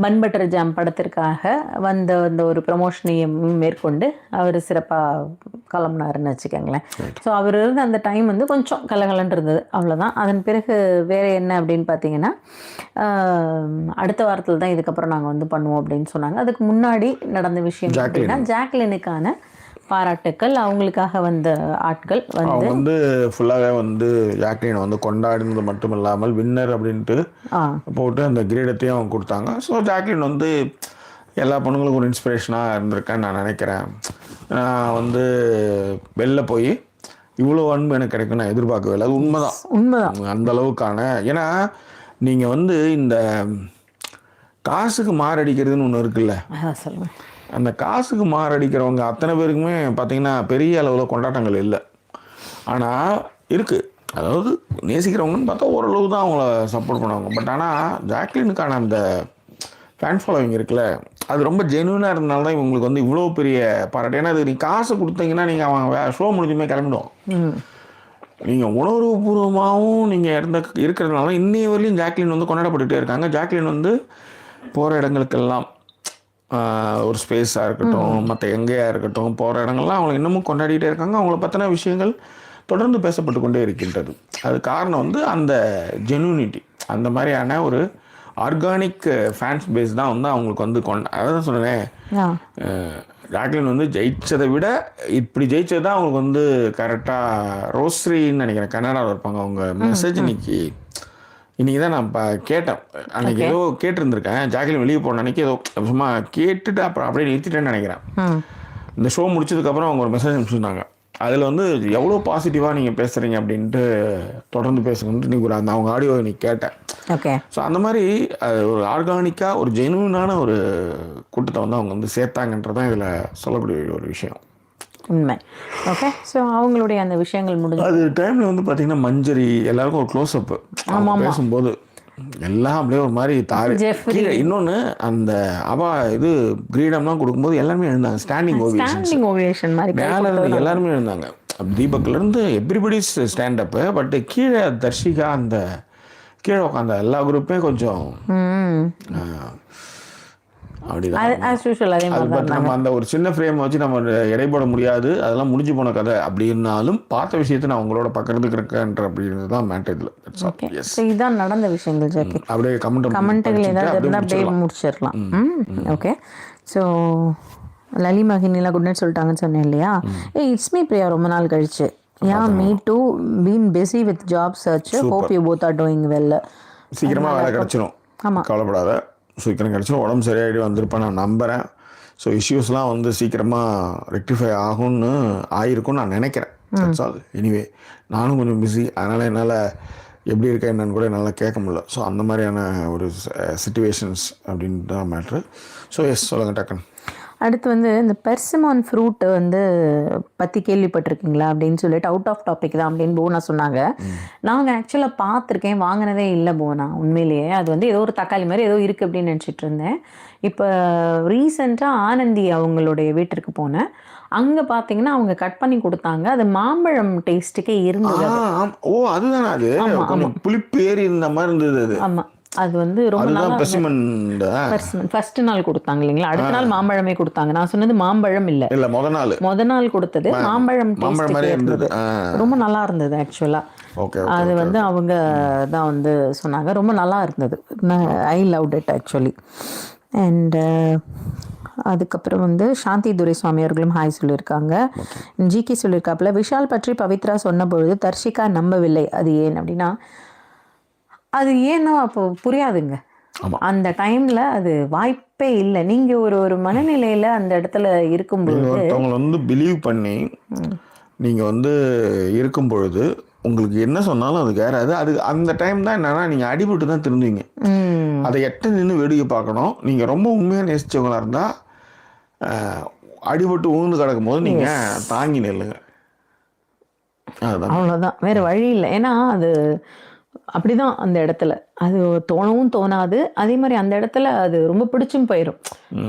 பன் பட்டர் ஜாம் படத்திற்காக வந்த ஒரு ப்ரமோஷனையும் மேற்கொண்டு அவர் சிறப்பாக கிளம்புனாருன்னு வச்சுக்கோங்களேன். ஸோ அவர் இருந்த அந்த டைம் வந்து கொஞ்சம் கலகலன்னு இருந்தது, அவ்வளோதான். அதன் பிறகு வேறு என்ன அப்படின்னு பார்த்தீங்கன்னா அடுத்த வாரத்தில் தான் இதுக்கப்புறம் நாங்கள் வந்து பண்ணுவோம் அப்படின்னு சொன்னாங்க. அதுக்கு முன்னாடி நடந்த விஷயம் அப்படின்னா ஜாக்லினுக்கான பாராட்டுக்கள், அவங்களுக்காக வந்த ஆட்கள் வந்து ஃபுல்லாகவே வந்து ஜாக்லினை வந்து கொண்டாடினது மட்டும் இல்லாமல் வின்னர் அப்படின்ட்டு போட்டு அந்த கிரீடத்தையும் அவங்க கொடுத்தாங்க. ஸோ ஜாக்லின் வந்து எல்லா பொண்ணுங்களுக்கும் ஒரு இன்ஸ்பிரேஷனாக இருந்திருக்கேன்னு நான் நினைக்கிறேன். நான் வந்து வெளில போய் இவ்வளோ அன்பு எனக்கு கிடைக்கும் நான் எதிர்பார்க்கவே இல்லை. அது உண்மைதான் அந்த அளவுக்கான. ஏன்னா நீங்கள் வந்து இந்த காசுக்கு மாரடிக்கிறதுன்னு ஒன்று இருக்குல்ல, அந்த காசுக்கு மாரடிக்கிறவங்க அத்தனை பேருக்குமே பார்த்திங்கன்னா பெரிய அளவில் கொண்டாட்டங்கள் இல்லை. ஆனால் இருக்குது, அதாவது நேசிக்கிறவங்கன்னு பார்த்தா ஓரளவு தான் அவங்கள சப்போர்ட் பண்ணுவாங்க. பட் ஆனால் ஜாக்லினுக்கான அந்த ஃபேன் ஃபாலோவிங் இருக்குல்ல, அது ரொம்ப ஜென்யூனாக இருந்தனால தான் இவங்களுக்கு வந்து இவ்வளோ பெரிய பாராட்டு. ஏன்னா அது நீ காசு கொடுத்தீங்கன்னா நீங்கள் அவங்க ஷோ முடிஞ்சுமே கிளம்பிடுவோம். நீங்கள் உணர்வுபூர்வமாகவும் நீங்கள் இருக்கிறதுனால இன்னைய வரையிலும் ஜாக்லின் வந்து கொண்டாடப்பட்டுகிட்டே இருக்காங்க. ஜாக்லின் வந்து போகிற இடங்களுக்கெல்லாம் ஒரு ஸ்பேஸாக இருக்கட்டும், மற்ற எங்கேயாக இருக்கட்டும், போகிற இடங்கள்லாம் அவங்களை இன்னமும் கொண்டாடிட்டே இருக்காங்க. அவங்கள பற்றின விஷயங்கள் தொடர்ந்து பேசப்பட்டு கொண்டே இருக்கின்றது. அது காரணம் வந்து அந்த ஜென்யூனிட்டி, அந்த மாதிரியான ஒரு ஆர்கானிக் ஃபேன்ஸ் பேஸ் தான் வந்து அவங்களுக்கு வந்து அதான் சொன்னேன். ஜாக்லின் வந்து ஜெயிச்சதை விட இப்படி ஜெயிச்சது தான் அவங்களுக்கு வந்து கரெக்டாக. ரோஸ்ரின்னு நினைக்கிறேன், கனடாவில் இருப்பாங்க. அவங்க மெசேஜ் இன்னைக்கு தான் நான் கேட்டேன். அன்றைக்கி ஏதோ கேட்டிருந்திருக்கேன். ஜாக்லின் வெளியே போன அன்றைக்கி ஏதோ சும்மா கேட்டுட்டு அப்புறம் அப்படியே நிறுத்திட்டேன்னு நினைக்கிறேன். இந்த ஷோ முடிச்சதுக்கப்புறம் அவங்க ஒரு மெசேஜ் அனுப்பிச்சிருந்தாங்க. அதில் வந்து எவ்வளோ பாசிட்டிவாக நீங்கள் பேசுகிறீங்க அப்படின்ட்டு தொடர்ந்து பேசுங்கன்ட்டு நீங்கள் அந்த அவங்க ஆடியோ நீ கேட்டேன். ஓகே. ஸோ அந்த மாதிரி ஒரு ஆர்கானிக்காக ஒரு ஜெனுவினான ஒரு கூட்டத்தை வந்து அவங்க வந்து சேர்த்தாங்கன்றதான் இதில் சொல்லக்கூடிய ஒரு விஷயம். உண்மை. ஓகே. ஸோ அவங்களுடைய அந்த விஷயங்கள் முடிஞ்சு அது டைமில் வந்து பார்த்திங்கன்னா மஞ்சரி எல்லாருக்கும் ஒரு க்ளோஸ்அப்பு பேசும்போது எல்லாம் அப்படியே ஒரு மாதிரி கீழே. இன்னொன்று அந்த இது கிரீடம்லாம் கொடுக்கும்போது எல்லாருமே எழுந்தாங்க. ஸ்டாண்டிங் ஓவேஷன் மேலே எல்லாருமே எழுந்தாங்க. தீபக்லேருந்து எவ்ரிபடிஸ் ஸ்டாண்டப்பு. பட்டு கீழே தர்ஷிகா அந்த கீழே உட்காந்த எல்லா குரூப்புமே கொஞ்சம் அப்படிதான். நம்ம அந்த ஒரு சின்ன ஃப்ரேம் வச்சு நம்ம எடைபட முடியாது, அதெல்லாம் முடிஞ்சு போன கதை. அப்படின்னாலும் பார்த்த விஷயத்தை நான் உங்களோட பக்கத்துக்கு இருக்கேன்ற அப்படின்றது தான் மேட்டர் இதில். இதுதான் நடந்த விஷயங்கள். ஜாக்கி அப்படியே கமெண்ட்டுகள் ஏதாவது இருந்தால் அப்படியே முடிச்சிடலாம். ஓகே. ஸோ லலிமா ஹினிலா குட் நைட் சொல்லிட்டாங்கன்னு சொன்னேன் இல்லையா? இட்ஸ் மீ பிரியா ரொம்ப நாள் கழிச்சு. Me too been busy with job search. Hope you both are doing well. சீக்கிரமாக வேலை கிடச்சிடும், கவலைப்படாத. சீக்கிரம் கிடச்சிடும். உடம்பு சரியாயிட்டு வந்திருப்பேன் நான் நம்புகிறேன். ஸோ இஷ்யூஸ்லாம் வந்து சீக்கிரமாக ரெக்டிஃபை ஆகிருக்கும்னு நான் நினைக்கிறேன். That's all. எனிவே நானும் கொஞ்சம் பிஸி, அதனால் என்னால் எப்படி இருக்கேன் என்னன்னு கூட என்னால் கேட்க முடியல. ஸோ அந்த மாதிரியான ஒரு சிச்சுவேஷன்ஸ் அப்படின்ட்டு தான் மேட்ரு. ஸோ எஸ் சொல்லுங்கள் டக்குன்னு. அடுத்து வந்து இந்த பெர்சிமான் ஃப்ரூட் வந்து பற்றி கேள்விப்பட்டிருக்கீங்களா அப்படின்னு சொல்லிட்டு அவுட் ஆஃப் டாபிக் தான் அப்படின்னு போனா சொன்னாங்க. நாங்கள் ஆக்சுவலாக பார்த்துருக்கேன், வாங்கினதே இல்லை போனா. உண்மையிலேயே அது வந்து ஏதோ ஒரு தக்காளி மாதிரி ஏதோ இருக்குது அப்படின்னு நினச்சிட்டு இருந்தேன். இப்போ ரீசெண்டாக ஆனந்தி அவங்களுடைய வீட்டிற்கு போனேன். அங்கே பார்த்தீங்கன்னா அவங்க கட் பண்ணி கொடுத்தாங்க. அது மாம்பழம் டேஸ்ட்டுக்கே இருந்தது. ஓ அதுதான், அது புளிப்பு ஏறி இருந்த மாதிரி இருந்தது அது. ஆமாம், அது வந்து ரொம்ப நல்லா ஃபர்ஸ்ட் நாள் கொடுத்தாங்க இல்லைங்களா? அடுத்த நாள் மாம்பழமே கொடுத்தாங்க. நான் சொன்னது மாம்பழம் இல்லை, முத நாள் கொடுத்தது மாம்பழம் இருந்தது. ரொம்ப நல்லா இருந்தது ஆக்சுவலா. அது வந்து அவங்க தான் வந்து சொன்னாங்க, ரொம்ப நல்லா இருந்தது. ஐ லவ்ட் இட் ஆக்சுவலி. அண்ட் அதுக்கப்புறம் வந்து சாந்தி துரைசுவாமி அவர்களும் ஹாய் சொல்லியிருக்காங்க. ஜிகே சொல்லியிருக்காப்புல, விஷால் பற்றி பவித்ரா சொன்ன பொழுது தர்ஷிகா நம்பவில்லை. அது ஏன் அப்படின்னா, அது ஏன்னா அப்போ புரியாதுங்க. அந்த டைம்ல அது வாய்ப்பே இல்லை. நீங்க ஒரு மனநிலையில அந்த இடத்துல இருக்கும்போது ஒருத்தவங்களை வந்து பிலீவ் பண்ணி நீங்க வந்து இருக்கும் பொழுது உங்களுக்கு என்ன சொன்னாலும் அது கேராது. அது அந்த டைம் தான் என்னன்னா நீங்க அடிபட்டு தான் திருந்துவீங்க. அதை எட்ட நின்று வேடிக்கை பார்க்கணும். நீங்க ரொம்ப உண்மையாக நேசிச்சவங்களா இருந்தா அடிபட்டு உழுந்து கிடக்கும் போது நீங்க தாங்கி நில்லுங்க. அவ்வளோதான், வேற வழி இல்லை. ஏன்னா அது அப்படிதான் அந்த இடத்துல அது தோணவும் தோணாது. அதே மாதிரி அந்த இடத்துல அது ரொம்ப பிடிச்சும் போயிடும்.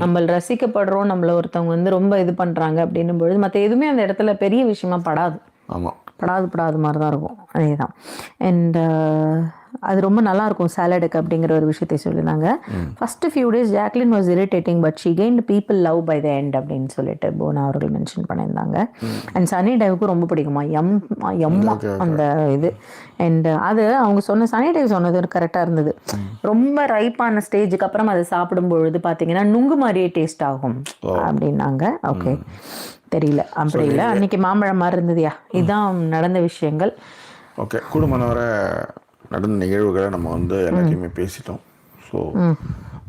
நம்ம ரசிக்கப்படுறோம், நம்மள ஒருத்தவங்க வந்து ரொம்ப இது பண்றாங்க அப்படின்னும் பொழுது மற்ற எதுவுமே அந்த இடத்துல பெரிய விஷயமா படாது. படாது மாதிரி தான் இருக்கும். அதே தான். அண்ட் அது ரொம்ப நல்லா இருக்கும் சாலடுக்கு அப்படிங்கிற ஒரு விஷயத்தை சொல்லியிருந்தாங்க. First few days Jacqueline was irritating but she gained people love by the end அப்படின்னு சொல்லிட்டு போனா அவர்கள் மென்ஷன் பண்ணியிருந்தாங்க. அண்ட் சனி டைவுக்கும் ரொம்ப பிடிக்குமா எம்மா அந்த இது. அண்ட் அது அவங்க சொன்ன சனி டைவ் சொன்னது கரெக்டாக இருந்தது. ரொம்ப ரைப்பான ஸ்டேஜுக்கு அப்புறம் அதை சாப்பிடும் பொழுது பார்த்தீங்கன்னா நுங்கு மாதிரியே டேஸ்ட் ஆகும் அப்படின்னாங்க. ஓகே, தெரியல, அப்படி இல்லை. அன்னைக்கு மாம்பழம் மாதிரி இருந்ததுயா. இதுதான் நடந்த விஷயங்கள். ஓகே, குடும்பம் வர நடந்த நிகழ்வுகளை நம்ம வந்து எல்லாத்தையுமே பேசிட்டோம். ஸோ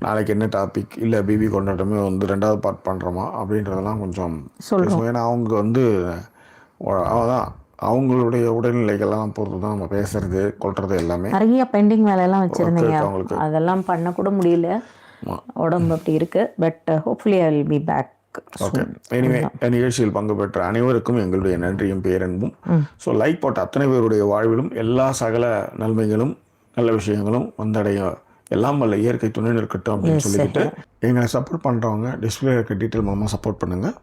நாளைக்கு என்ன டாபிக் இல்லை பிபி கொண்டாட்டமே வந்து 2வது பார்ட் பண்ணுறோமா அப்படின்றதெல்லாம் கொஞ்சம் சொல்லுவோம். ஏன்னா அவங்க வந்து அதான் அவங்களுடைய உடல்நிலைகள்லாம் பொறுத்து தான் நம்ம பேசுறது கொள்றது எல்லாமே. நிறைய பெண்டிங் வேலையெல்லாம் வச்சுருந்தீங்க, அவங்களுக்கு அதெல்லாம் பண்ண கூட முடியல, உடம்பு அப்படி இருக்கு. But hopefully I will be back. Okay, anyway நிகழ்ச்சியில் பங்கு பெற்ற அனைவருக்கும் எங்களுடைய நன்றியும் பேரன்பும். ஸோ லைக் போட்ட அத்தனை பேருடைய வாழ்விலும் எல்லா சகல நன்மைகளும் நல்ல விஷயங்களும் வந்தடைய எல்லாம் வல்ல இயற்கை துணை இருக்கட்டும் அப்படின்னு சொல்லிக்கிட்டு எங்களை சப்போர்ட் பண்ணுறவங்க டிஸ்பிளே இருக்க டீட்டெயில் மூலமாக சப்போர்ட் பண்ணுங்கள்.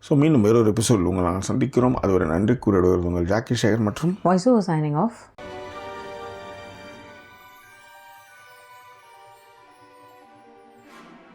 ஸோ மீண்டும் வேறொரு எபிசோட் உங்களை நாங்கள் சந்திக்கிறோம். அது ஒரு நன்றி கூறிடுவது உங்கள் ஜாக்கி சேகர் மற்றும் வாய்ஸ் ஓவர் சைனிங் ஆஃப்.